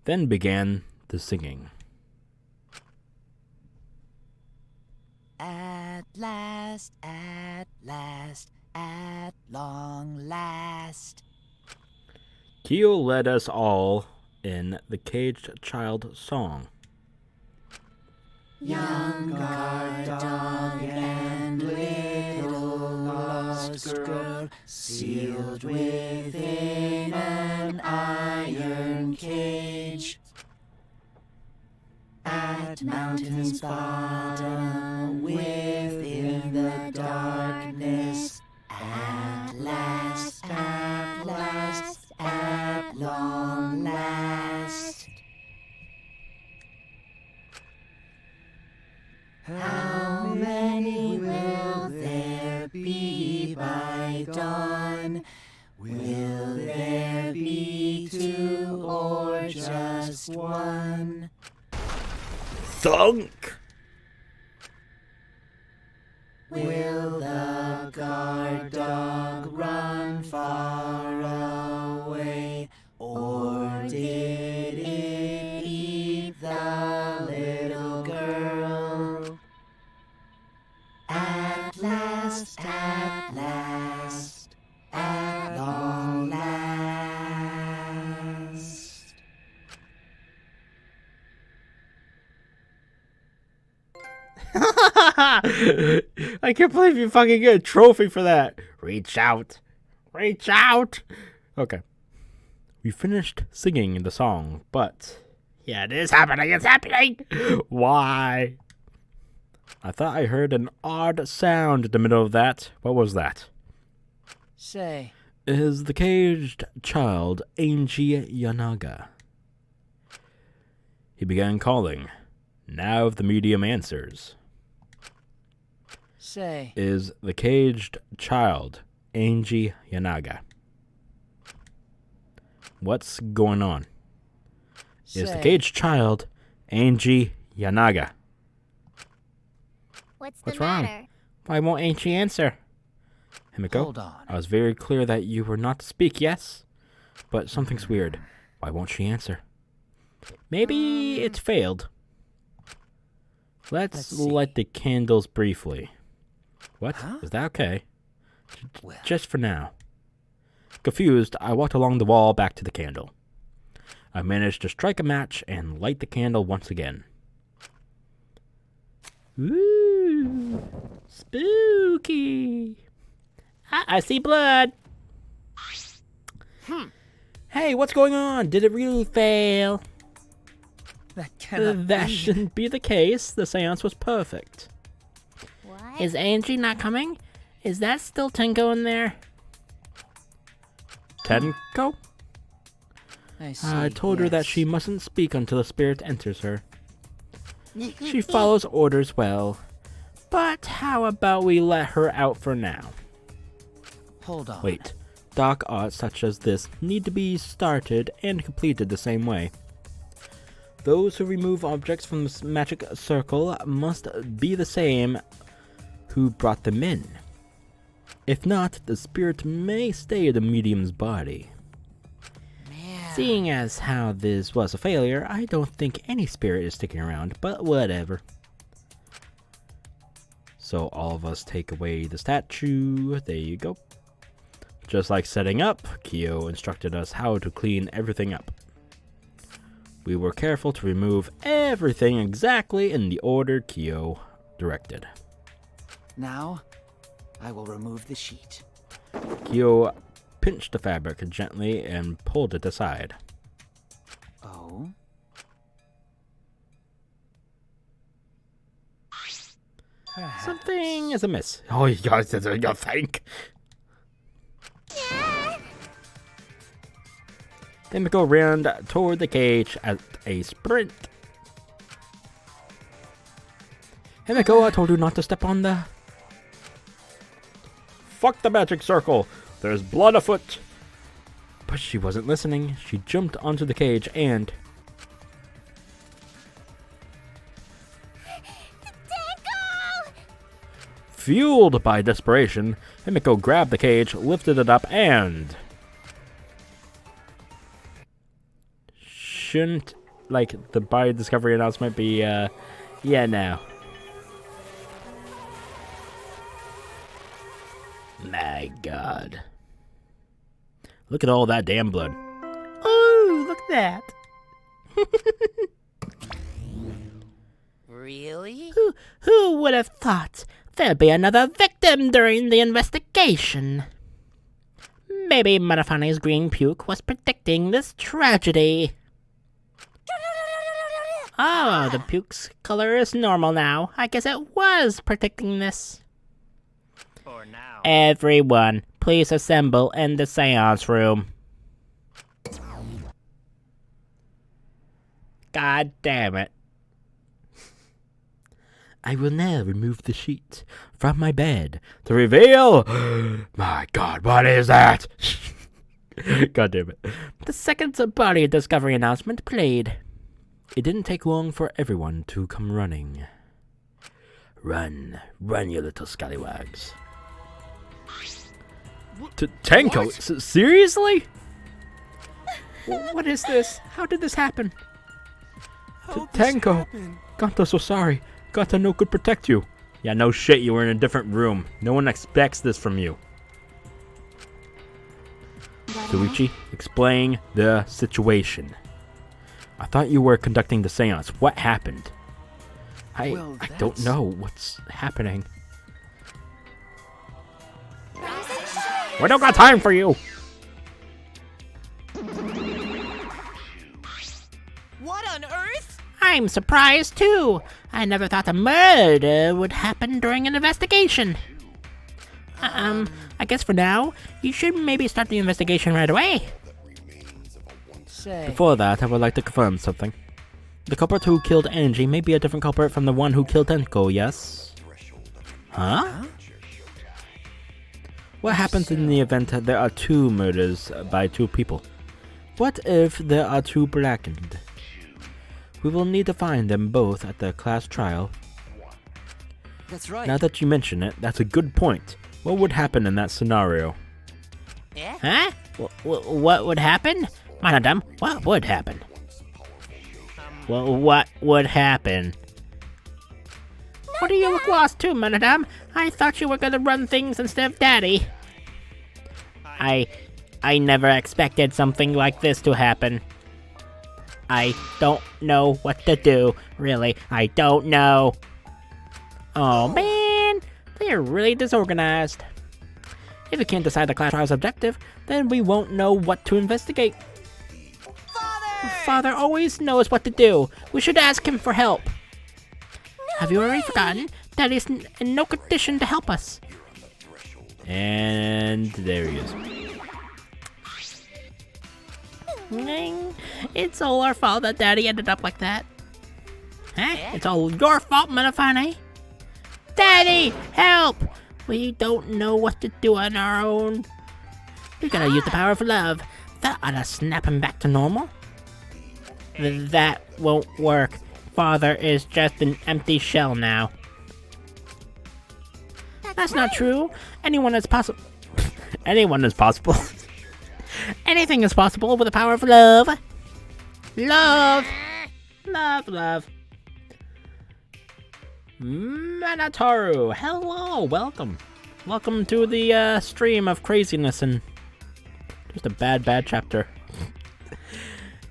Then began the singing. At last, at long last. Kyo led us all in the Caged Child song. Young guard dog and little lost girl, sealed within an iron cage. At mountain's bottom, within the darkness, at last, at long last. How many will there be by dawn? Will there be two or just one? Thunk! Will the guard dog run far away, or did it eat the little girl? At last, at long last. I can't believe you fucking get a trophy for that. Reach out. Reach out. Okay. We finished singing the song, but yeah, it is happening. It's happening. Why? I thought I heard an odd sound in the middle of that. What was that? Say. Is the caged child Angie Yanaga? He began calling. Now the medium answers. Say. Is the caged child Angie Yanaga? What's going on? Is the caged child Angie Yanaga? What's What's the wrong? matter? Why won't Angie answer? Himiko, Hold on. I was very clear that you were not to speak, yes? But something's weird. Why won't she answer? Maybe it's failed. Let's see. light the candles briefly. What? Huh? Is that okay? Well. Just for now. Confused, I walked along the wall back to the candle. I managed to strike a match and light the candle once again. Ooh, spooky. I see blood. Hey, what's going on? Did it really fail? That cannot That be. shouldn't be the case. The seance was perfect. What? Is Angie not coming? Is that still Tenko in there? Tenko? I see. I told her that yes. she mustn't speak until the spirit enters her. She follows orders well. But how about we let her out for now? Hold on. Wait, dark arts such as this need to be started and completed the same way. Those who remove objects from the magic circle must be the same who brought them in. If not, the spirit may stay in the medium's body. Man. Seeing as how this was a failure, I don't think any spirit is sticking around, but whatever. So all of us take away the statue. There you go. Just like setting up, Kyo instructed us how to clean everything up. We were careful to remove everything exactly in the order Kyo directed. Now, I will remove the sheet. Kyo pinched the fabric gently and pulled it aside. Oh? Something is amiss. Oh, you think? Himiko ran toward the cage at a sprint. Himiko, I told you not to step on the... Fuck the magic circle! There's blood afoot! But she wasn't listening. She jumped onto the cage and... Fueled by desperation, Himiko grabbed the cage, lifted it up, and... Shouldn't, like, the body discovery announcement be, yeah, no. My god. Look at all that damn blood. Ooh, look at that. Really? Who would have thought there'd be another victim during the investigation? Maybe Manafane's green puke was predicting this tragedy. Oh, the puke's color is normal now. I guess it was predicting this. For now. Everyone, please assemble in the seance room. God damn it. I will now remove the sheet from my bed to reveal... My god, what is that? God damn it. The second body discovery announcement played. It didn't take long for everyone to come running. Run, you little scallywags. Tenko? Seriously? What is this? How did this happen? Tenko, Ganta, so sorry. Ganta no could protect you. Yeah, no shit, you were in a different room. No one expects this from you. Shuichi, explain the situation. I thought you were conducting the seance. What happened? I don't know what's happening. We don't got time for you! What on earth? I'm surprised too. I never thought a murder would happen during an investigation. I guess for now, you should maybe start the investigation right away. Before that, I would like to confirm something. The culprit who killed Angie may be a different culprit from the one who killed Tenko, yes? Huh? What happens in the event that there are two murders by two people? What if there are two blackened? We will need to find them both at the class trial. That's right. Now that you mention it, that's a good point. What would happen in that scenario? Huh? What would happen? Manadam, what would happen? Well, what would happen? What do you look lost too, Manadam? I thought you were gonna run things instead of Daddy. I never expected something like this to happen. I don't know what to do, really. I don't know. Oh man, they're really disorganized. If we can't decide the class trial's objective, then we won't know what to investigate. Father always knows what to do. We should ask him for help. Have you already forgotten? Daddy's in no condition to help us. And there he is. It's all our fault that Daddy ended up like that. Huh? It's all your fault, Manafane. Daddy, help! We don't know what to do on our own. We're gonna use the power of love. That ought to snap him back to normal. That won't work. Father is just an empty shell now. That's not true. Anyone is possible. Anyone is possible. Anything is possible with the power of love. Love. Love, love. Manataru, hello, welcome. Welcome to the stream of craziness and just a bad chapter.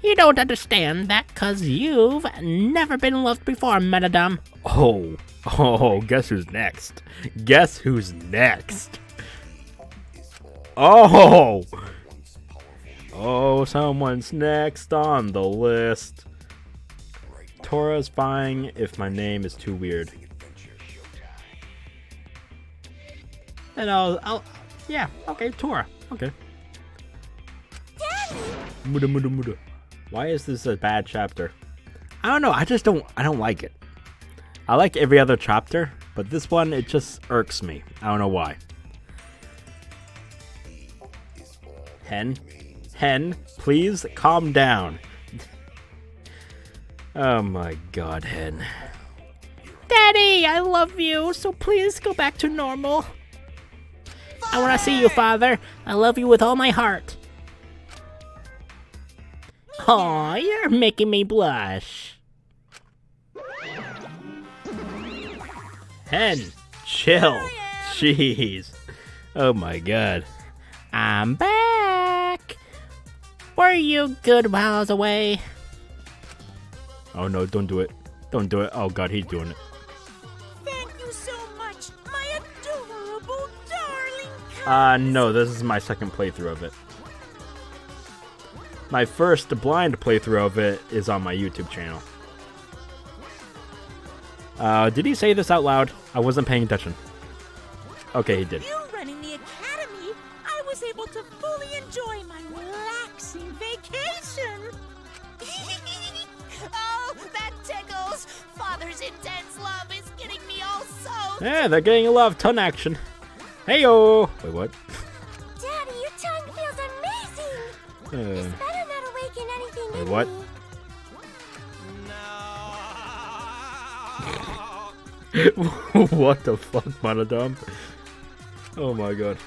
You don't understand that cause you've never been loved before, Metadom. Oh, guess who's next? Guess who's next? Oh, someone's next on the list. Tora's fine if my name is too weird. And yeah, okay, Tora, okay. Muda. Why is this a bad chapter? I don't know, I don't like it. I like every other chapter, but this one, it just irks me. I don't know why. Hen, please calm down. Oh my god, Hen. Daddy, I love you, so please go back to normal. I want to see you, Father. I love you with all my heart. Aw, you're making me blush. Hen, chill. Jeez. Oh my god. I'm back. Were you good while I was away? Oh no, don't do it. Don't do it. Oh god, he's doing it. Thank you so much, my adorable darling. No, this is my second playthrough of it. My first blind playthrough of it is on my YouTube channel. Did he say this out loud? I wasn't paying attention. Okay, he did. You running the academy, I was able to fully enjoy my relaxing vacation. Oh, that tickles. Father's intense love is getting me all soaked. Yeah, they're getting a lot of ton action. Hey-yo! Wait, what? Daddy, your tongue feels amazing. This better not awaken anything Wait, in what? me. What the fuck, Monodom? Oh my god.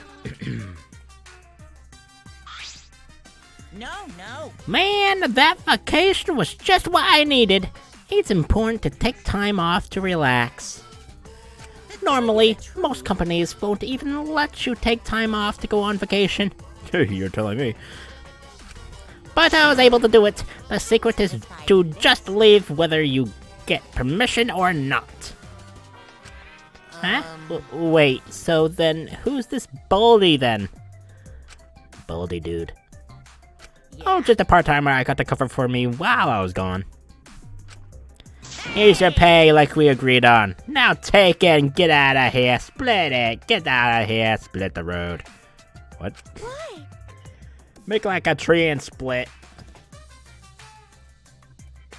No. Man, that vacation was just what I needed. It's important to take time off to relax. Normally, most companies won't even let you take time off to go on vacation. You're telling me. But I was able to do it. The secret is to just leave whether you get permission or not. Huh? Wait, so then who's this Baldy then? Baldy dude. Oh, just a part-timer I got to cover for me while I was gone. Here's your pay like we agreed on. Now take it and get out of here. Split it. Get out of here. Split the road. What? What? Make like a tree and split.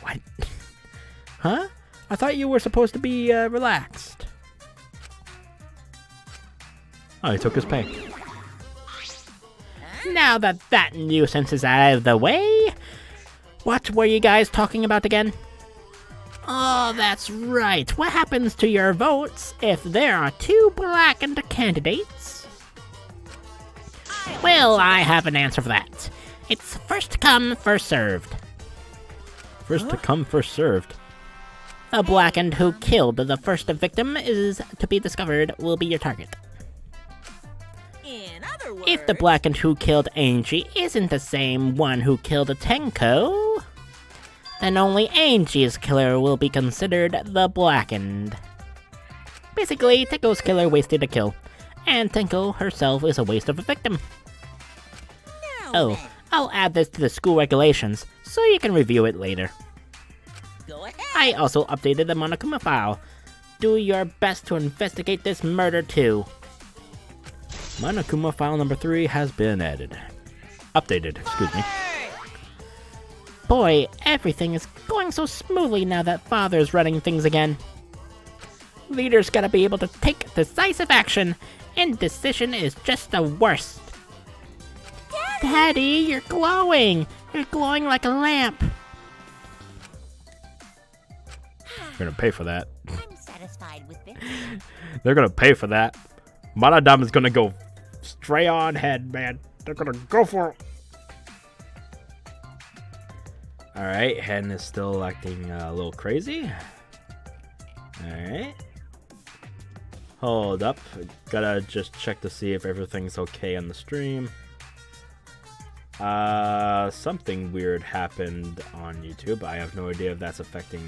What? Huh? I thought you were supposed to be relaxed. Oh, he took his pay. Now that nuisance is out of the way, what were you guys talking about again? Oh, that's right. What happens to your votes if there are two blackened candidates? Well, I have an answer for that. It's first come, first served. First to come, first served. The blackened who killed the first victim is to be discovered will be your target. In other words, If the blackened who killed Angie isn't the same one who killed Tenko, then only Angie's killer will be considered the blackened. Basically, Tenko's killer wasted a kill, and Tenko herself is a waste of a victim. Oh, I'll add this to the school regulations, so you can review it later. go ahead. I also updated the Monokuma file. Do your best to investigate this murder too. Monokuma file number 3 has been added. Updated, excuse me. boy, everything is going so smoothly now that Father's running things again. Leaders gotta be able to take decisive action. Indecision is just the worst. Daddy, you're glowing! You're glowing like a lamp. You're gonna pay for that. I'm satisfied with this. They're gonna pay for that. Manadam is gonna go straight on head, man. They're gonna go for it. Alright, Hen is still acting a little crazy. Alright. Hold up. Gotta just check to see if everything's okay on the stream. Something weird happened on YouTube. I have no idea if that's affecting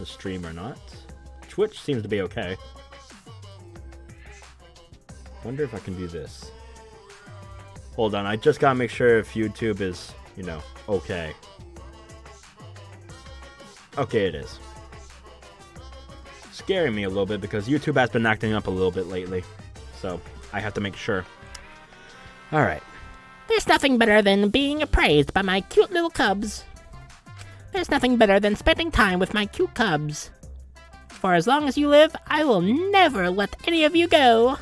the stream or not. Twitch seems to be okay. Wonder if I can do this. Hold on, I just gotta make sure if YouTube is, you know, okay. Okay, it is. Scaring me a little bit because YouTube has been acting up a little bit lately. So, I have to make sure. Alright. There's nothing better than being appraised by my cute little cubs. There's nothing better than spending time with my cute cubs. For as long as you live, I will never let any of you go.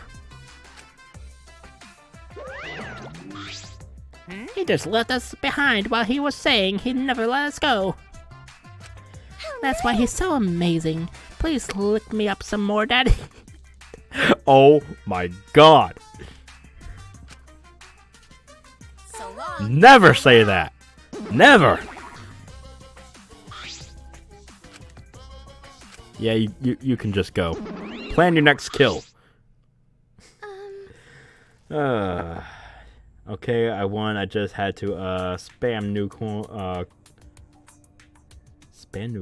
He just left us behind while he was saying he'd never let us go. That's why he's so amazing. Please lick me up some more, Daddy. Oh my god. So long. Never say that. Never. Yeah, you can just go. Plan your next kill. Okay, I won. I just had to spam new spam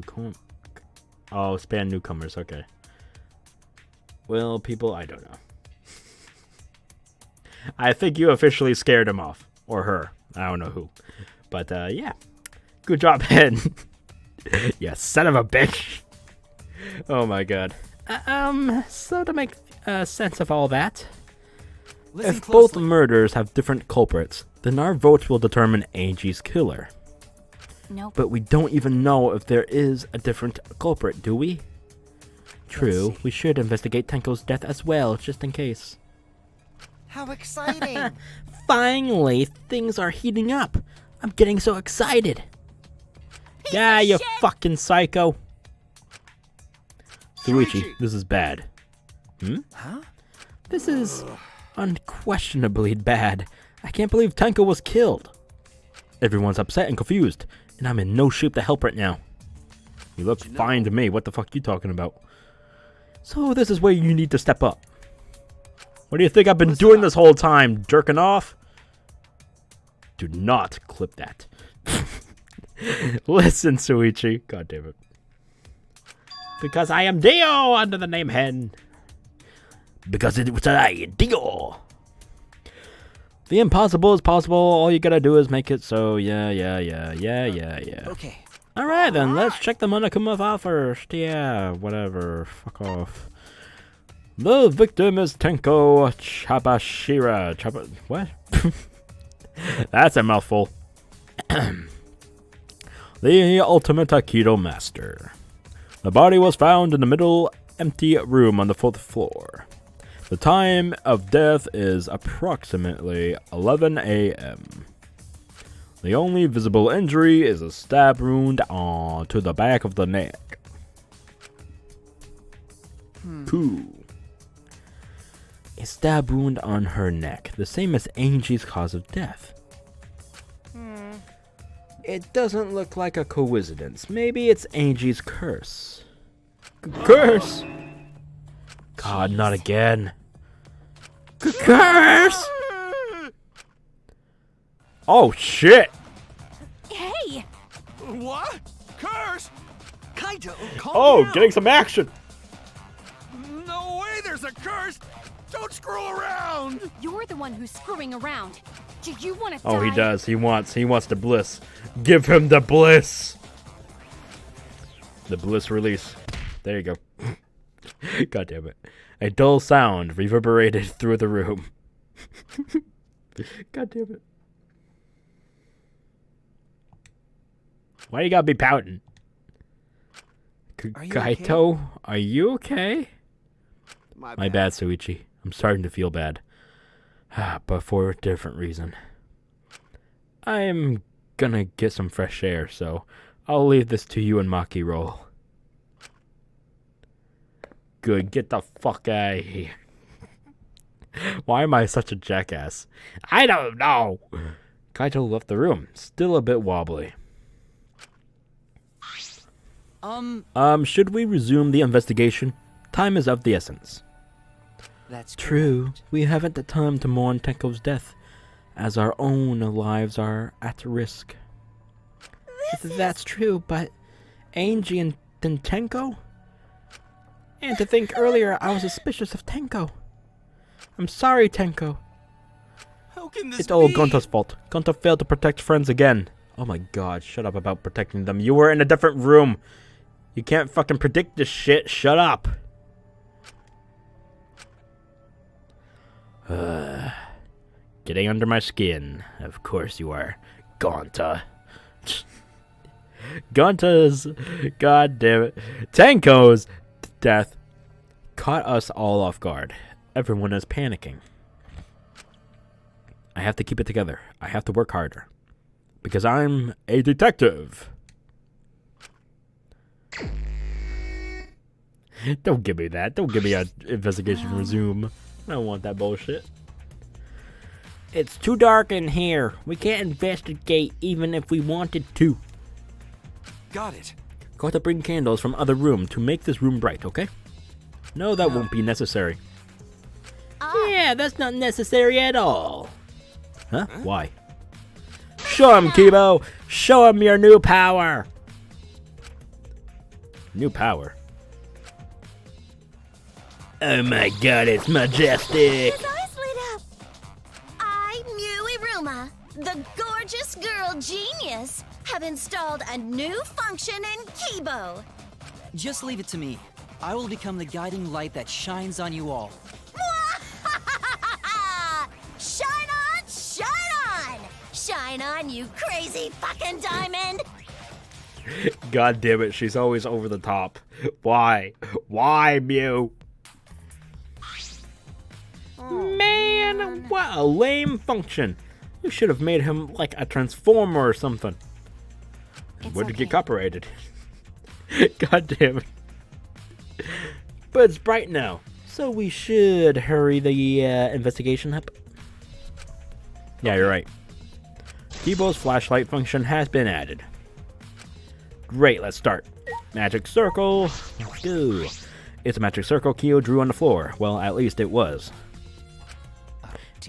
newcomers. Okay. Well, people, I don't know. I think you officially scared him off, or her. I don't know who, but yeah. Good job, Hen. You son of a bitch. Oh my god. So to make sense of all that, if both murders have different culprits, then our votes will determine Angie's killer. Nope. But we don't even know if there is a different culprit, do we? True, we should investigate Tenko's death as well, just in case. How exciting! Finally, things are heating up. I'm getting so excited. Yeah, you fucking psycho. Shuichi, this is bad. Huh? This is unquestionably bad. I can't believe Tenko was killed. Everyone's upset and confused, and I'm in no shape to help right now. You look fine to me. What the fuck you talking about? So this is where you need to step up. What do you think I've been doing this whole time? Jerking off? Do not clip that. Listen, Shuichi. God damn it. Because I am Dio under the name Hen. Because it was I, Dio. The impossible is possible. All you gotta do is make it so. Yeah. Okay. Alright then, let's check the Monokuma file first. Yeah, whatever. Fuck off. The victim is Tenko Chabashira. What? That's a mouthful. The ultimate Aikido master. The body was found in the middle empty room on the 4th floor. The time of death is approximately 11 a.m. The only visible injury is a stab wound to the back of the neck. Cool. A stab wound on her neck, the same as Angie's cause of death. It doesn't look like a coincidence. Maybe it's Angie's curse. Curse! God, not again. Curse! Oh, shit! Hey! What? Curse? Kaito, Oh, down. getting some action! No way there's a curse! Don't screw around! You're the one who's screwing around. Do you want to Oh, he does. He wants the bliss. Give him the bliss! The bliss release. There you go. God damn it. A dull sound reverberated through the room. God damn it. Why you gotta be pouting? Are you Kaito, are you okay? My bad. bad, Suichi. I'm starting to feel bad. But for a different reason. I'm gonna get some fresh air, so I'll leave this to you and Maki roll. Good, get the fuck out of here. Why am I such a jackass? I don't know. Kaito left the room, still a bit wobbly. Should we resume the investigation? Time is of the essence. That's True, correct. we haven't the time to mourn Tenko's death, as our own lives are at risk. That's true, but Angie and then Tenko? And to think earlier I was suspicious of Tenko. I'm sorry, Tenko. How can this It's all be? Gonta's fault. Gonta failed to protect friends again. Oh my god, shut up about protecting them. You were in a different room. You can't fucking predict this shit. Shut up. Getting under my skin. Of course you are, Gonta. Gonta's, god damn it, Tenko's death caught us all off guard. Everyone is panicking. I have to keep it together. I have to work harder. Because I'm a detective. Don't give me that. Don't give me an investigation resume. I don't want that bullshit. It's too dark in here. We can't investigate even if we wanted to. Got it. Got to bring candles from other room to make this room bright, okay? No, that won't be necessary. Yeah, that's not necessary at all. Huh? Why? Show him, Kibo! Show him your new power! New power? Oh my god, it's majestic! His eyes lit up. I, Mew Iruma, the gorgeous girl genius, have installed a new function in Kibo. Just leave it to me. I will become the guiding light that shines on you all. Shine on, shine on! Shine on, you crazy fucking diamond! God damn it, she's always over the top. Why? Why, Mew? Man, what a lame function. You should have made him like a transformer or something. Would get copyrighted. God damn it. But it's bright now, so we should hurry the investigation up. Yeah, you're right. Kibo's flashlight function has been added. Great, let's start. Magic circle. Let's go. It's a magic circle Kyo drew on the floor. Well, at least it was.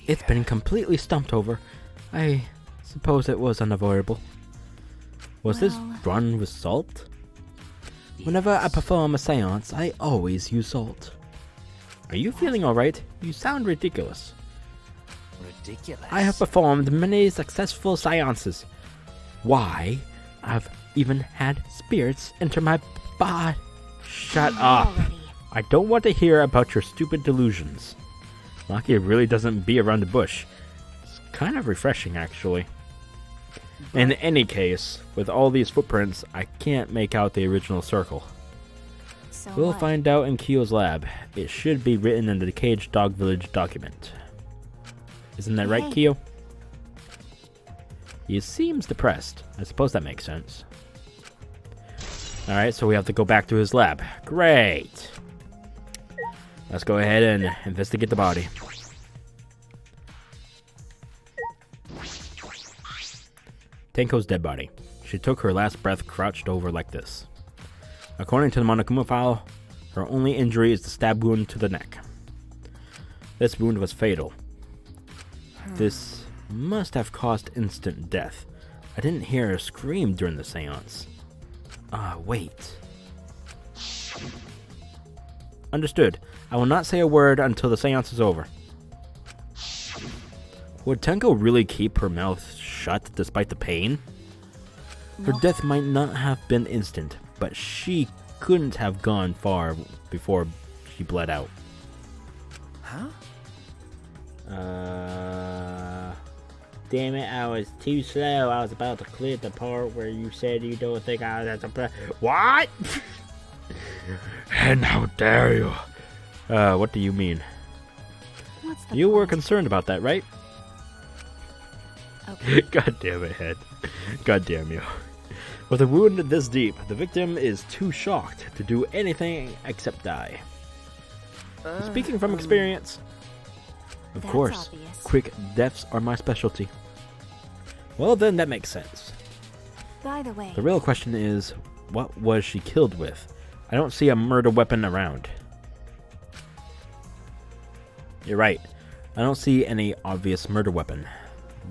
It's been completely stumped over. I suppose it was unavoidable. Was this run with salt? Whenever I perform a seance, I always use salt. Are you feeling alright? You sound ridiculous. Ridiculous. I have performed many successful seances. Why? I've even had spirits enter my body. Shut up. I don't want to hear about your stupid delusions. Maki really doesn't beat around the bush. It's kind of refreshing, actually. In any case, with all these footprints, I can't make out the original circle. So We'll find out in Kyo's lab. It should be written in the Caged Dog Village document. Isn't that right, Kyo? He seems depressed. I suppose that makes sense. Alright, so we have to go back to his lab. Great! Let's go ahead and investigate the body. Tenko's dead body. She took her last breath crouched over like this. According to the Monokuma file, her only injury is the stab wound to the neck. This wound was fatal. This must have caused instant death. I didn't hear her scream during the seance. Wait. Understood. I will not say a word until the seance is over. Would Tenko really keep her mouth shut despite the pain? Her death might not have been instant, but she couldn't have gone far before she bled out. Huh? damn it, I was too slow. I was about to clear the part where you said you don't think I was at the What? And how dare you? What do you mean? What's the You were point? concerned about that, right? Okay. God damn it, Head. God damn you. With a wound this deep, the victim is too shocked to do anything except die. Speaking from experience. Of That's course, obvious. quick deaths are my specialty. Well then, that makes sense. By the way, The real question is, what was she killed with? I don't see a murder weapon around. You're right. I don't see any obvious murder weapon.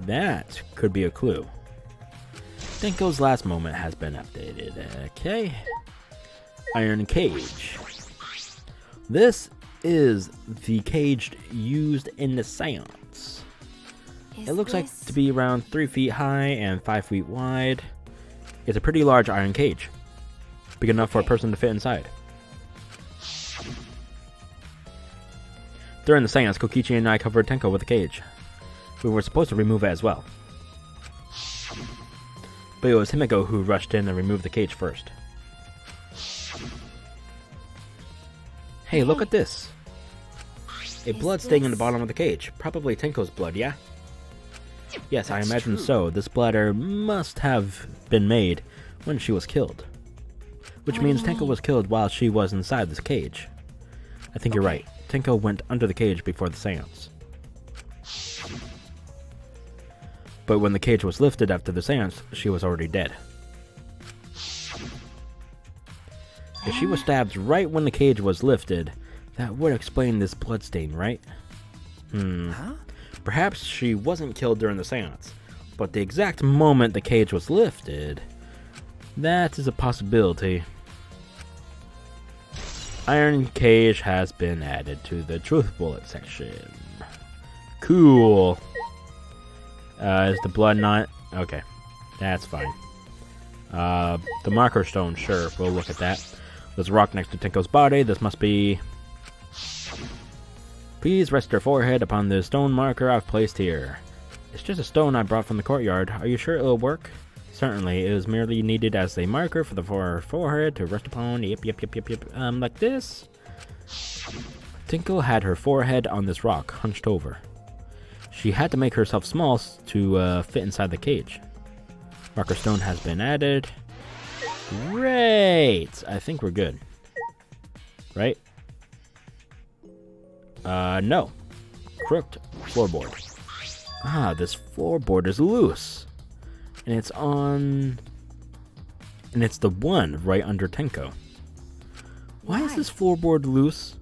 That could be a clue. Tenko's last moment has been updated. Okay. Iron cage. This is the cage used in the seance. It looks like to be around 3 feet high and 5 feet wide. It's a pretty large iron cage. Big enough for a person to fit inside. During the seance, Kokichi and I covered Tenko with a cage. We were supposed to remove it as well. But it was Himiko who rushed in and removed the cage first. Hey, look at this! A blood stain in the bottom of the cage. Probably Tenko's blood, yeah? Yes, I imagine so. This bladder must have been made when she was killed. Which means Tenko was killed while she was inside this cage. I think you're right. Tenko went under the cage before the seance. But when the cage was lifted after the seance, she was already dead. If she was stabbed right when the cage was lifted, that would explain this bloodstain, right? Perhaps she wasn't killed during the seance, but the exact moment the cage was lifted, that is a possibility. Iron cage has been added to the truth bullet section. Cool. Is the blood not... Okay, that's fine. The marker stone, sure, we'll look at that. There's a rock next to Tenko's body. This must be... Please rest your forehead upon the stone marker I've placed here. It's just a stone I brought from the courtyard. Are you sure it'll work? Certainly, it is merely needed as a marker for the forehead to rest upon. Yep. Like this. Tenko had her forehead on this rock, hunched over. She had to make herself small to fit inside the cage. Marker stone has been added. Great! I think we're good. Right? No. Crooked floorboard. Ah, this floorboard is loose. And it's on... And it's the one right under Tenko. Why is this floorboard loose?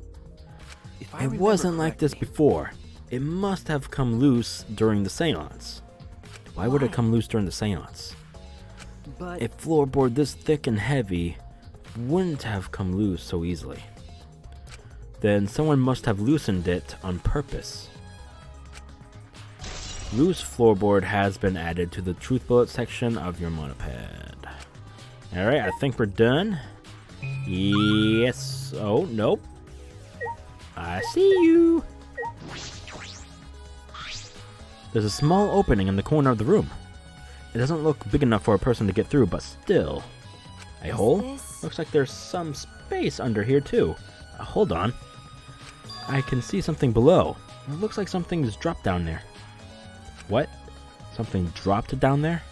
It wasn't like this before. It must have come loose during the seance. Why would it come loose during the seance? But A floorboard this thick and heavy wouldn't have come loose so easily. Then someone must have loosened it on purpose. Loose floorboard has been added to the truth bullet section of your monoped. Alright, I think we're done. Yes. Oh, nope. I see you. There's a small opening in the corner of the room. It doesn't look big enough for a person to get through, but still. A hole? Looks like there's some space under here too. Hold on. I can see something below. It looks like something's dropped down there. What? Something dropped down there?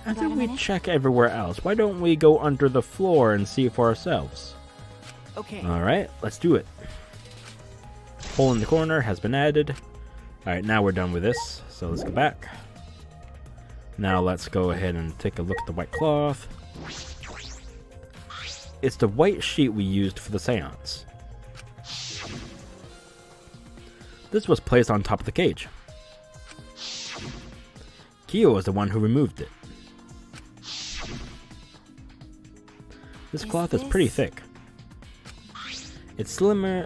After we check everywhere else, why don't we go under the floor and see for ourselves? Okay. Alright, let's do it. Hole in the corner has been added. Alright, now we're done with this, so let's go back. Now let's go ahead and take a look at the white cloth. It's the white sheet we used for the seance. This was placed on top of the cage. Kyo was the one who removed it. This cloth is pretty thick. It's slimmer.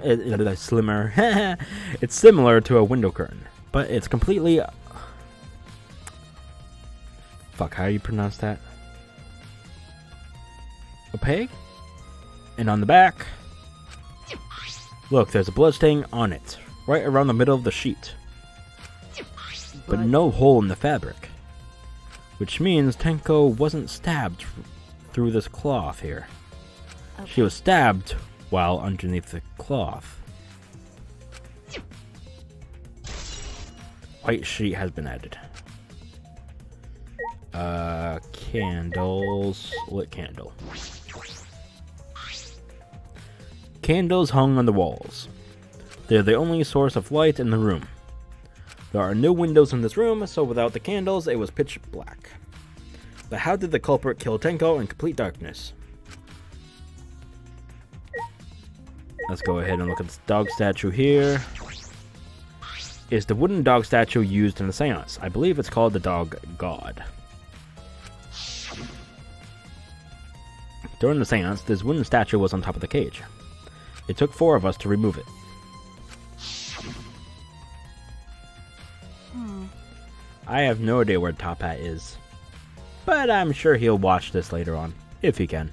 It's similar to a window curtain, but it's completely. Fuck, how do you pronounce that? Opaque? And on the back, look, there's a blood stain on it, right around the middle of the sheet. but no hole in the fabric. Which means Tenko wasn't stabbed through this cloth here. Okay. She was stabbed while underneath the cloth. White sheet has been added. Candles. Lit candle. Candles hung on the walls. They're the only source of light in the room. There are no windows in this room, so without the candles, it was pitch black. But how did the culprit kill Tenko in complete darkness? Let's go ahead and look at this dog statue here. Is the wooden dog statue used in the seance? I believe it's called the dog god. During the seance, this wooden statue was on top of the cage. It took 4 of us to remove it. I have no idea where Top Hat is, but I'm sure he'll watch this later on, if he can.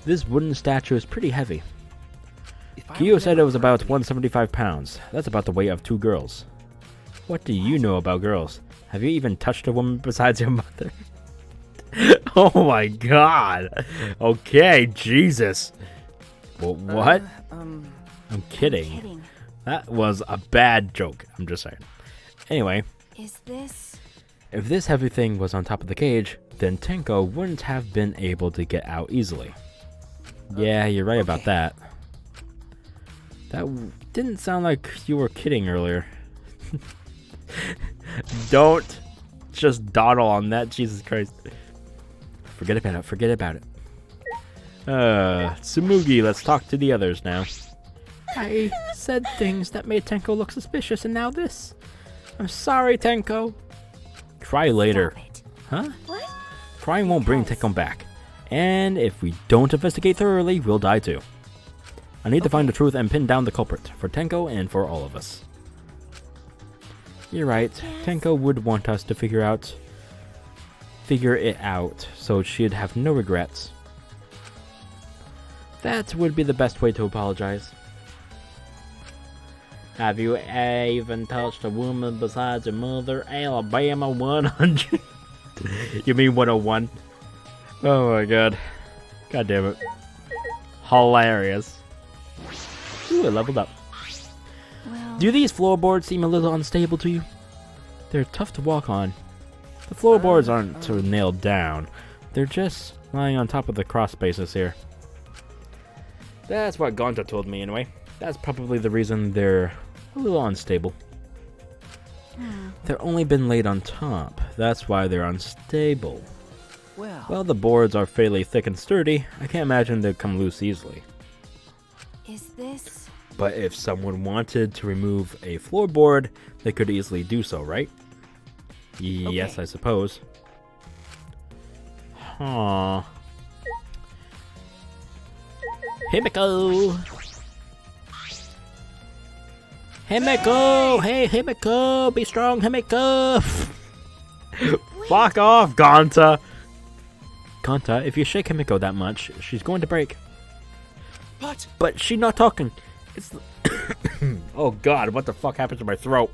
This wooden statue is pretty heavy. Kyo said it was about 175 pounds. That's about the weight of 2 girls. What do you know about girls? Have you even touched a woman besides your mother? Oh my god. Okay, Jesus. Well, what? I'm kidding. That was a bad joke. I'm just saying. Anyway. Is this... If this heavy thing was on top of the cage, then Tenko wouldn't have been able to get out easily. Yeah, you're right about that. That didn't sound like you were kidding earlier. Don't just dawdle on that, Jesus Christ. Forget about it, forget about it. Tsumugi, let's talk to the others now. I said things that made Tenko look suspicious, and now this. I'm sorry, Tenko. Try later. Huh? What? Trying won't bring Tenko back. And if we don't investigate thoroughly, we'll die too. I need to find the truth and pin down the culprit, for Tenko and for all of us. You're right. Yes. Tenko would want us to figure it out, so she'd have no regrets. That would be the best way to apologize. Have you even touched a woman besides your mother? Alabama 100. You mean 101? Oh my god. God damn it. Hilarious. Ooh, I leveled up. Well... Do these floorboards seem a little unstable to you? They're tough to walk on. The floorboards aren't sort of nailed down. They're just lying on top of the cross spaces here. That's what Gonta told me anyway. That's probably the reason they're a little unstable. They've only been laid on top. That's why they're unstable. Well, the boards are fairly thick and sturdy. I can't imagine they'd come loose easily. Is this... But if someone wanted to remove a floorboard, they could easily do so, right? Yes, I suppose. Huh. Himiko! Himiko! Hey, Himiko! Be strong, Himiko! Fuck off, Gonta! Gonta, if you shake Himiko that much, she's going to break. What? But she's not talking. It's... Oh god, what the fuck happened to my throat?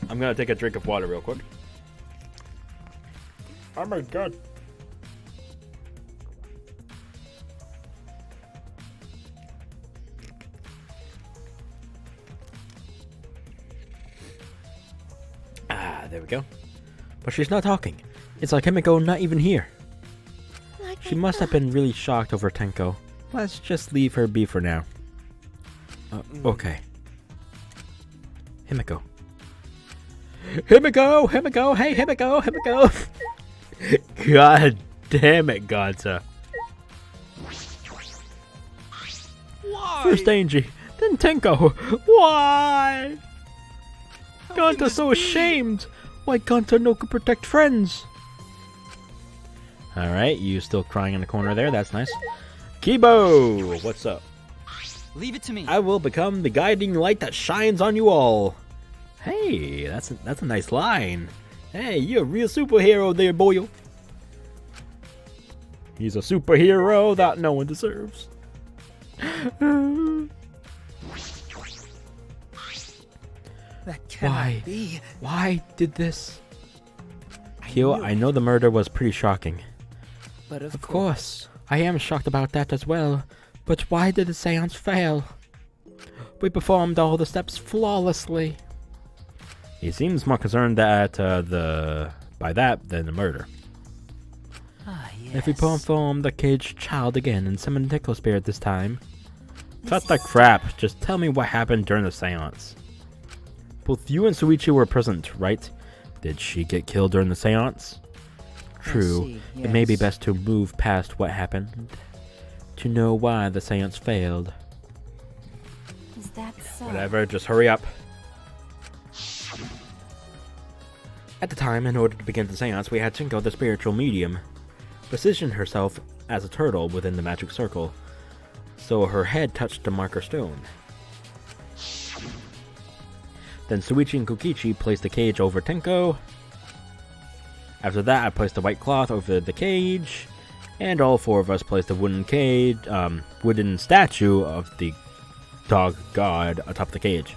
I'm gonna take a drink of water real quick. Oh my god. There we go. But she's not talking. It's like Himiko not even here. She must have been really shocked over Tenko. Let's just leave her be for now. Okay. Himiko. Himiko! Himiko! Hey, Himiko! Himiko! God damn it, Gonta. Why? First Angie, then Tenko. Why? Gonta's so ashamed. Why Gonta no could protect friends? Alright, you still crying in the corner there. That's nice. Kibo! What's up? Leave it to me. I will become the guiding light that shines on you all. Hey, that's a nice line. Hey, you're a real superhero there, boyo. He's a superhero that no one deserves. That cannot be. Why did this? Kyo, I know the murder was pretty shocking. But Of course, I am shocked about that as well. But why did the seance fail? We performed all the steps flawlessly. He seems more concerned that by that than the murder. yes. If we perform the caged child again and summon Tickle Spirit this time. Cut the crap. Just tell me what happened during the seance. Both you and Suichi were present, right? Did she get killed during the seance? True. see, It may be yes. best to move past what happened to know why the seance failed. Is that so? Whatever, just hurry up. At the time, in order to begin the seance, we had Tinko, the spiritual medium, position herself as a turtle within the magic circle, so her head touched the marker stone. Then Suichi and Kokichi placed the cage over Tinko. After that, I placed the white cloth over the cage, and all four of us placed a wooden statue of the dog god atop the cage.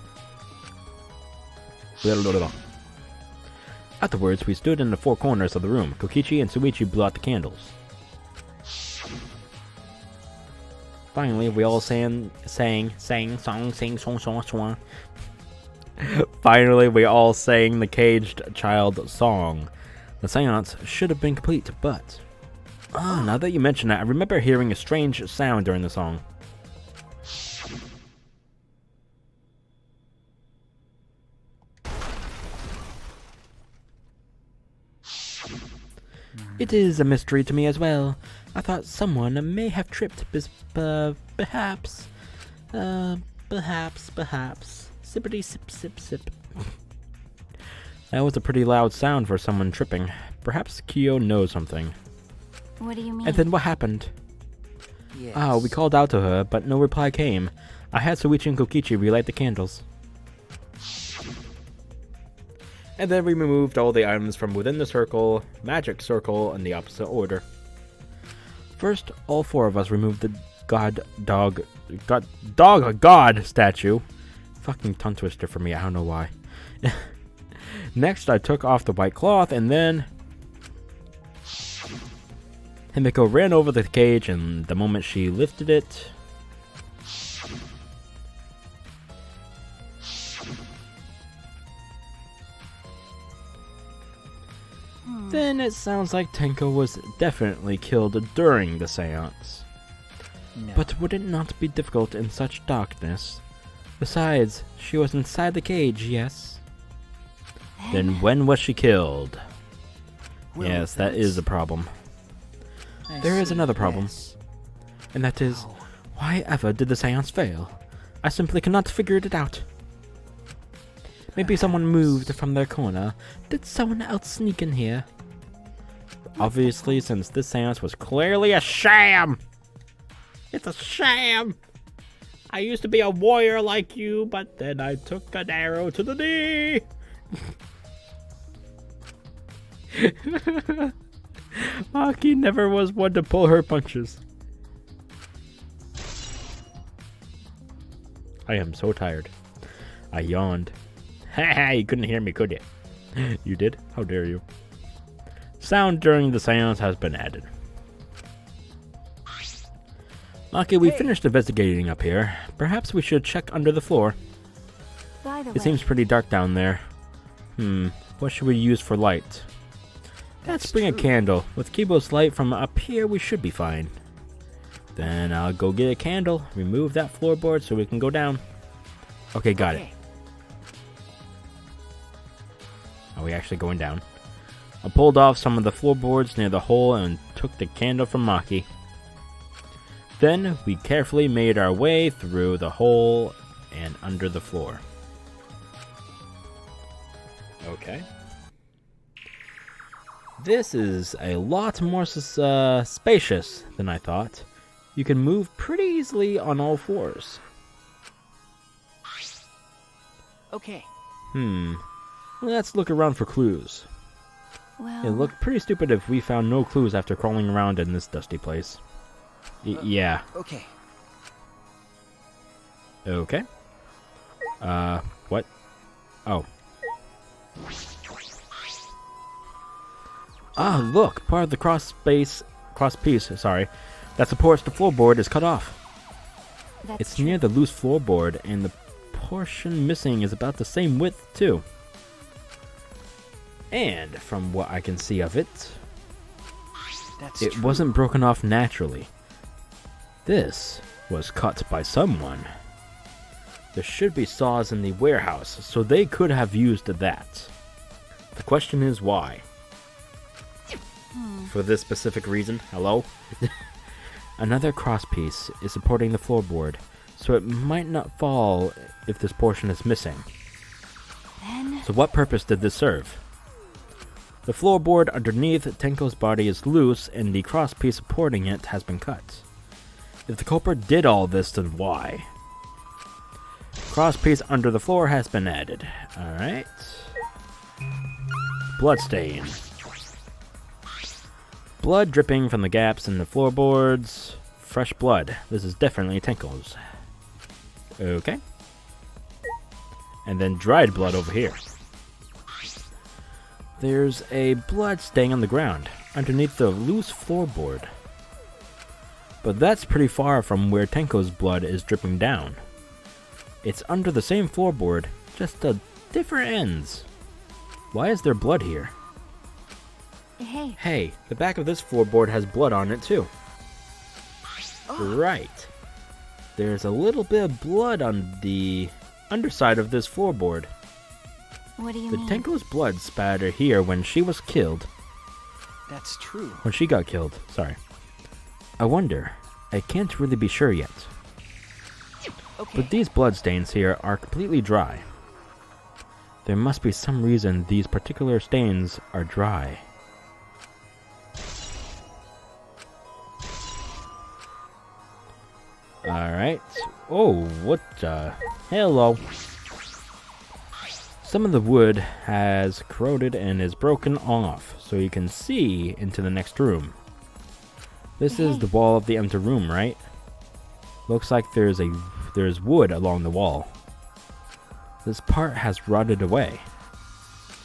Afterwards, we stood in the four corners of the room. Kokichi and Suichi blew out the candles. Finally, we all sang song. Finally, we all sang the caged child song. The seance should have been complete, but... now that you mention that, I remember hearing a strange sound during the song. It is a mystery to me as well. I thought someone may have tripped, perhaps. Sippity sip sip sip. That was a pretty loud sound for someone tripping. Perhaps Kyo knows something. What do you mean? And then what happened? Yes. We called out to her, but no reply came. I had Suichi and Kokichi relight the candles. And then we removed all the items from within the magic circle in the opposite order. First, all four of us removed the god statue. Fucking tongue twister for me, I don't know why. Next, I took off the white cloth, and then Himiko ran over the cage, and the moment she lifted it, then it sounds like Tenko was definitely killed during the seance. No. But would it not be difficult in such darkness? Besides, she was inside the cage, yes? Then when was she killed? Well, Yes, that is a problem. There is another problem. And that is, why ever did the seance fail? I simply cannot figure it out. Maybe someone moved from their corner. Did someone else sneak in here? Obviously, since this seance was clearly a sham! It's a sham! I used to be a warrior like you, but then I took an arrow to the knee! Maki never was one to pull her punches. I am so tired. I yawned. Ha, you couldn't hear me, could you? You did? How dare you? Sound during the seance has been added. Maki, we finished investigating up here. Perhaps we should check under the floor. By the It way, seems pretty dark down there. What should we use for light? Let's bring a candle. With Kibo's light from up here, we should be fine. Then I'll go get a candle, remove that floorboard so we can go down. Okay, got it. Are we actually going down? I pulled off some of the floorboards near the hole and took the candle from Maki. Then we carefully made our way through the hole and under the floor. Okay. This is a lot more spacious than I thought. You can move pretty easily on all fours. Okay. Let's look around for clues. well, It looked pretty stupid if we found no clues after crawling around in this dusty place. Yeah. Okay. Okay. What? Oh. Ah, look, part of the cross piece, that supports the floorboard is cut off. It's near the loose floorboard, and the portion missing is about the same width, too. And from what I can see of it, it wasn't broken off naturally. This was cut by someone. There should be saws in the warehouse, so they could have used that. The question is why? For this specific reason, hello? Another crosspiece is supporting the floorboard, so it might not fall if this portion is missing. So what purpose did this serve? The floorboard underneath Tenko's body is loose, and the crosspiece supporting it has been cut. If the culprit did all this, then why? Crosspiece under the floor has been added. Alright. Bloodstain. Blood dripping from the gaps in the floorboards. Fresh blood. This is definitely Tenko's. Okay. And then dried blood over here. There's a blood stain on the ground, underneath the loose floorboard. But that's pretty far from where Tenko's blood is dripping down. It's under the same floorboard, just at different ends. Why is there blood here? Hey, the back of this floorboard has blood on it too. Right. There's a little bit of blood on the underside of this floorboard. What do you mean? The mean? Tenko's blood spattered here when she was killed. That's true. When she got killed, sorry. I wonder. I can't really be sure yet. Okay. But these bloodstains here are completely dry. There must be some reason these particular stains are dry. Alright. Oh, what hello. Some of the wood has corroded and is broken off, so you can see into the next room. This is the wall of the empty room, right? Looks like there's wood along the wall. This part has rotted away.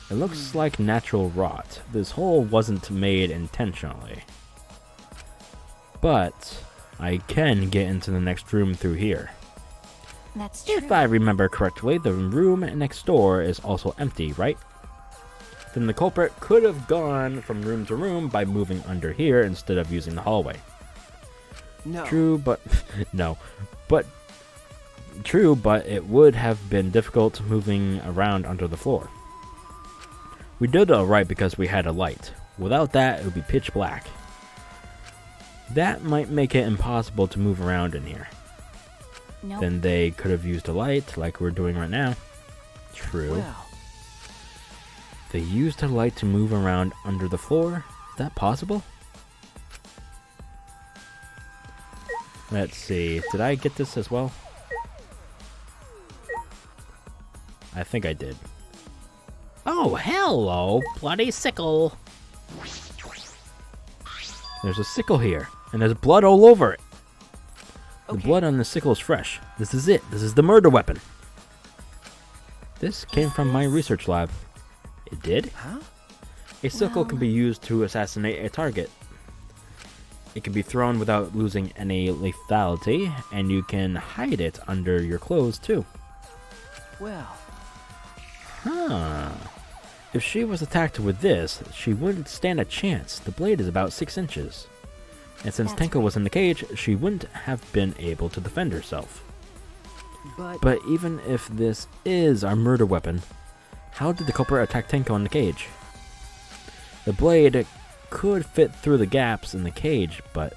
It looks like natural rot. This hole wasn't made intentionally. But I can get into the next room through here. That's true. If I remember correctly, the room next door is also empty, right? Then the culprit could have gone from room to room by moving under here instead of using the hallway. No. True, but True, but it would have been difficult moving around under the floor. We did alright because we had a light. Without that, it would be pitch black. That might make it impossible to move around in here. Nope. Then they could have used a light, like we're doing right now. True. Well. They used a light to move around under the floor? Is that possible? Let's see. Did I get this as well? I think I did. Oh, hello, bloody sickle. There's a sickle here, and there's blood all over it. The blood on the sickle is fresh. This is it. This is the murder weapon. This came from my research lab. It did? Huh? A sickle can be used to assassinate a target. It can be thrown without losing any lethality, and you can hide it under your clothes too. Well. Huh. If she was attacked with this, she wouldn't stand a chance. The blade is about 6 inches. And since Tenko was in the cage, she wouldn't have been able to defend herself. But even if this is our murder weapon, how did the culprit attack Tenko in the cage? The blade could fit through the gaps in the cage, but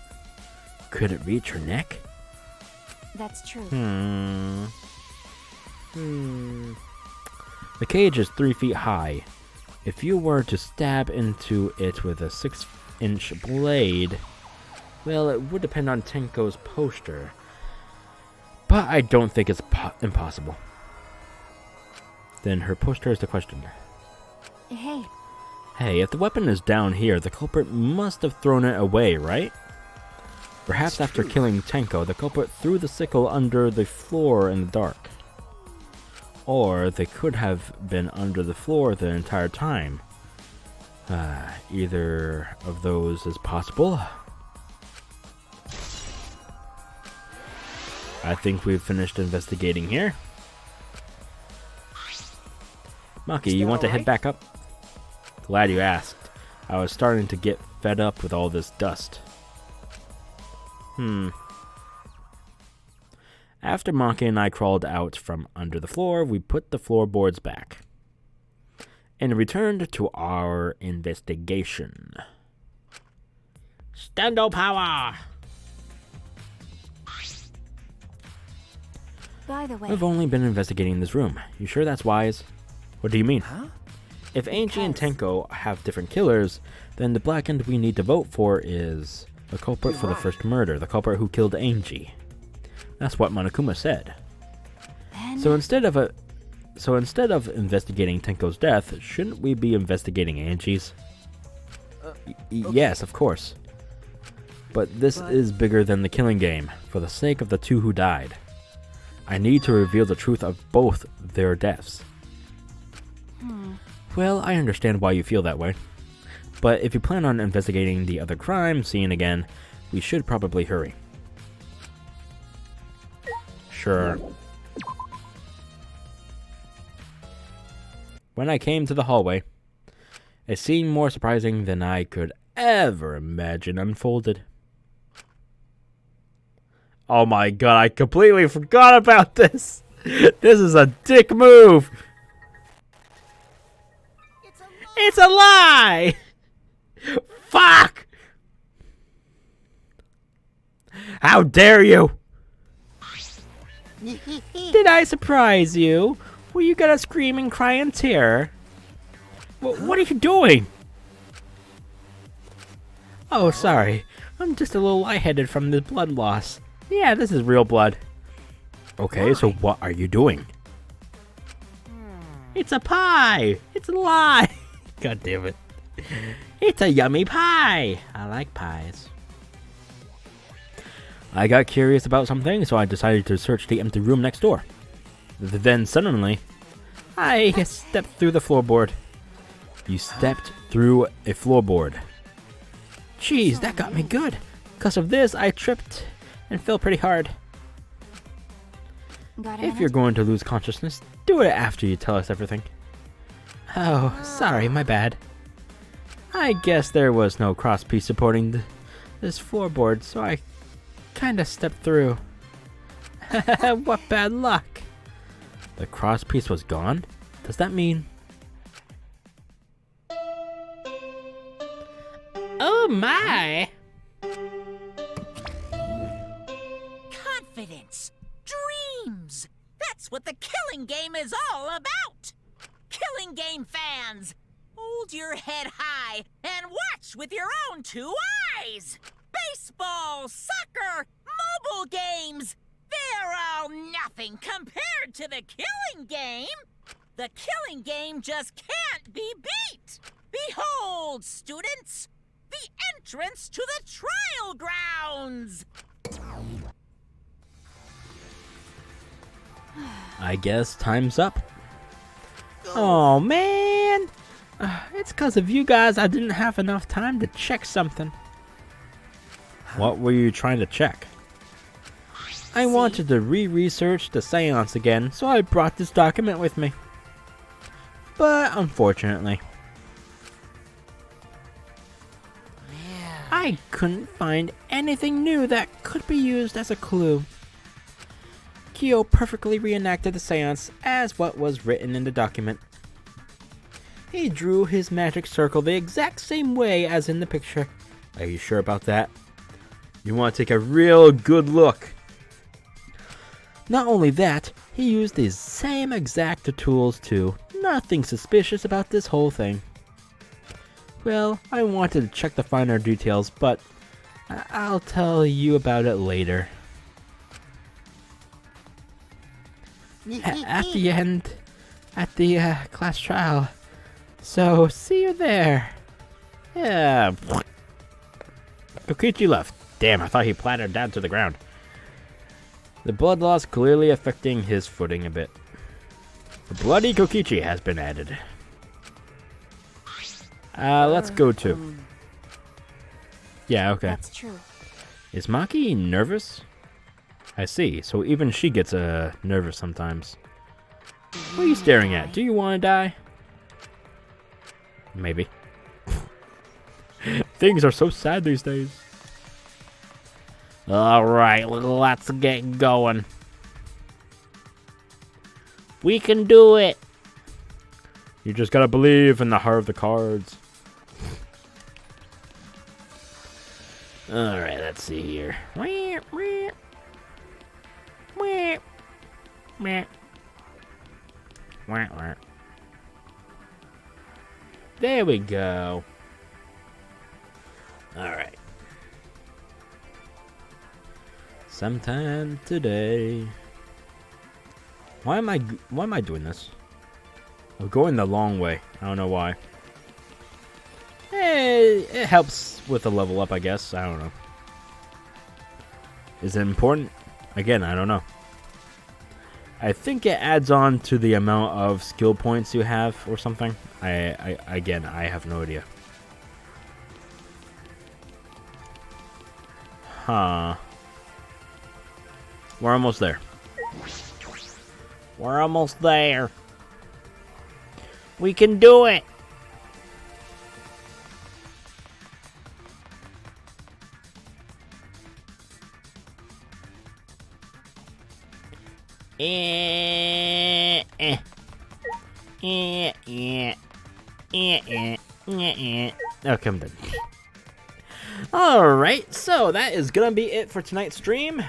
could it reach her neck? That's true. The cage is 3 feet high. If you were to stab into it with a 6-inch blade, well, it would depend on Tenko's posture. But I don't think it's impossible. Then her posture is the question. Hey. Hey, if the weapon is down here, the culprit must have thrown it away, right? Perhaps after killing Tenko, the culprit threw the sickle under the floor in the dark. Or they could have been under the floor the entire time. Either of those is possible. I think we've finished investigating here. Maki, you want to head back up? Glad you asked. I was starting to get fed up with all this dust. After Maki and I crawled out from under the floor, we put the floorboards back and returned to our investigation. Stando power! By the way, We've only been investigating this room. You sure that's wise? What do you mean? Huh? If Angie and Tenko have different killers, then the blackened we need to vote for is the culprit for the first murder, the culprit who killed Angie. That's what Monokuma said. then So instead of investigating Tenko's death, shouldn't we be investigating Angie's? Yes, of course. But this is bigger than the killing game, for the sake of the two who died. I need to reveal the truth of both their deaths. Well, I understand why you feel that way. But if you plan on investigating the other crime scene again, we should probably hurry. Sure. When I came to the hallway, a scene more surprising than I could ever imagine unfolded. Oh my god, I completely forgot about this! This is a dick move! It's a lie! Fuck! How dare you! Did I surprise you? Were you gonna scream and cry in terror? What are you doing? Oh, sorry. I'm just a little lightheaded from the blood loss. Yeah, this is real blood. Okay, so what are you doing? It's a pie! It's a lie! God damn it. It's a yummy pie! I like pies. I got curious about something, so I decided to search the empty room next door. Then suddenly, I stepped through the floorboard. You stepped through a floorboard. Jeez, that got me good. Because of this, I tripped and fell pretty hard. If you're going to lose consciousness, do it after you tell us everything. Oh, sorry, my bad. I guess there was no crosspiece supporting this floorboard, so I kinda stepped through. What bad luck. The crosspiece was gone? Does that mean... Oh my! Confidence, dreams. That's what the killing game is all about. Killing game fans, hold your head high and watch with your own two eyes. Baseball, soccer, mobile games, they're all nothing compared to the killing game. The killing game just can't be beat. Behold, students, the entrance to the trial grounds. I guess time's up. Oh man! It's because of you guys I didn't have enough time to check something. What were you trying to check? I wanted to re-research the Seance again, so I brought this document with me. But unfortunately, I couldn't find anything new that could be used as a clue. Kyo perfectly reenacted the Seance as what was written in the document. He drew his magic circle the exact same way as in the picture. Are you sure about that? You want to take a real good look. Not only that, he used the same exact tools too. Nothing suspicious about this whole thing. Well, I wanted to check the finer details, but I'll tell you about it later. At the end, at the class trial. So, see you there. Yeah. Kokichi left. Damn, I thought he clattered down to the ground. The blood loss clearly affecting his footing a bit. Bloody Kokichi has been added. Let's go to. Yeah, okay. That's true. Is Maki nervous? I see. So even she gets nervous sometimes. What are you staring at? Do you want to die? Maybe. Things are so sad these days. Alright, let's get going. We can do it. You just gotta believe in the heart of the cards. Alright, let's see here. There we go. Alright. Sometime today. Why am I doing this? I'm going the long way. I don't know why. It helps with the level up, I guess. I don't know. Is it important? Again, I don't know. I think it adds on to the amount of skill points you have or something. Again, I have no idea. Huh. We're almost there. We're almost there. We can do it. Okay, I'm done. Alright, so that is gonna be it for tonight's stream.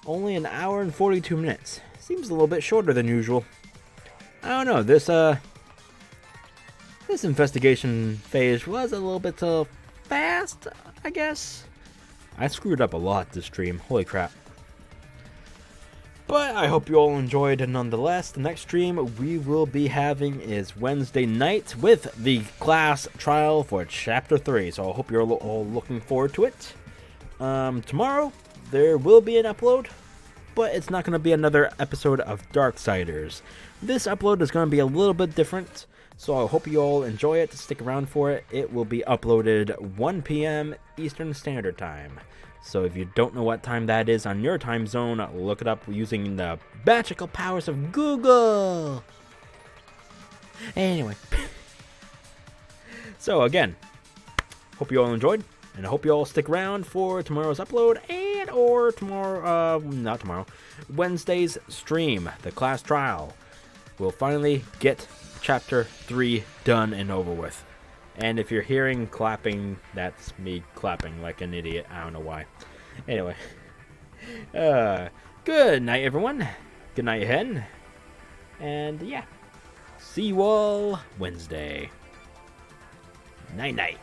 Only an hour and 42 minutes. Seems a little bit shorter than usual. I don't know, this investigation phase was a little bit fast, I guess. I screwed up a lot this stream, holy crap. But I hope you all enjoyed nonetheless. The next stream we will be having is Wednesday night with the class trial for Chapter 3. So I hope you're all looking forward to it. Tomorrow there will be an upload, but it's not going to be another episode of Darksiders. This upload is going to be a little bit different, so I hope you all enjoy it. Stick around for it. It will be uploaded 1 p.m. Eastern Standard Time. So if you don't know what time that is on your time zone, look it up using the magical powers of Google. Anyway. So again, hope you all enjoyed, and I hope you all stick around for tomorrow's upload or Wednesday's stream, the class trial. We'll finally get Chapter 3 done and over with. And if you're hearing clapping, that's me clapping like an idiot. I don't know why. Anyway. Good night, everyone. Good night, hen. And yeah. See you all Wednesday. Night-night.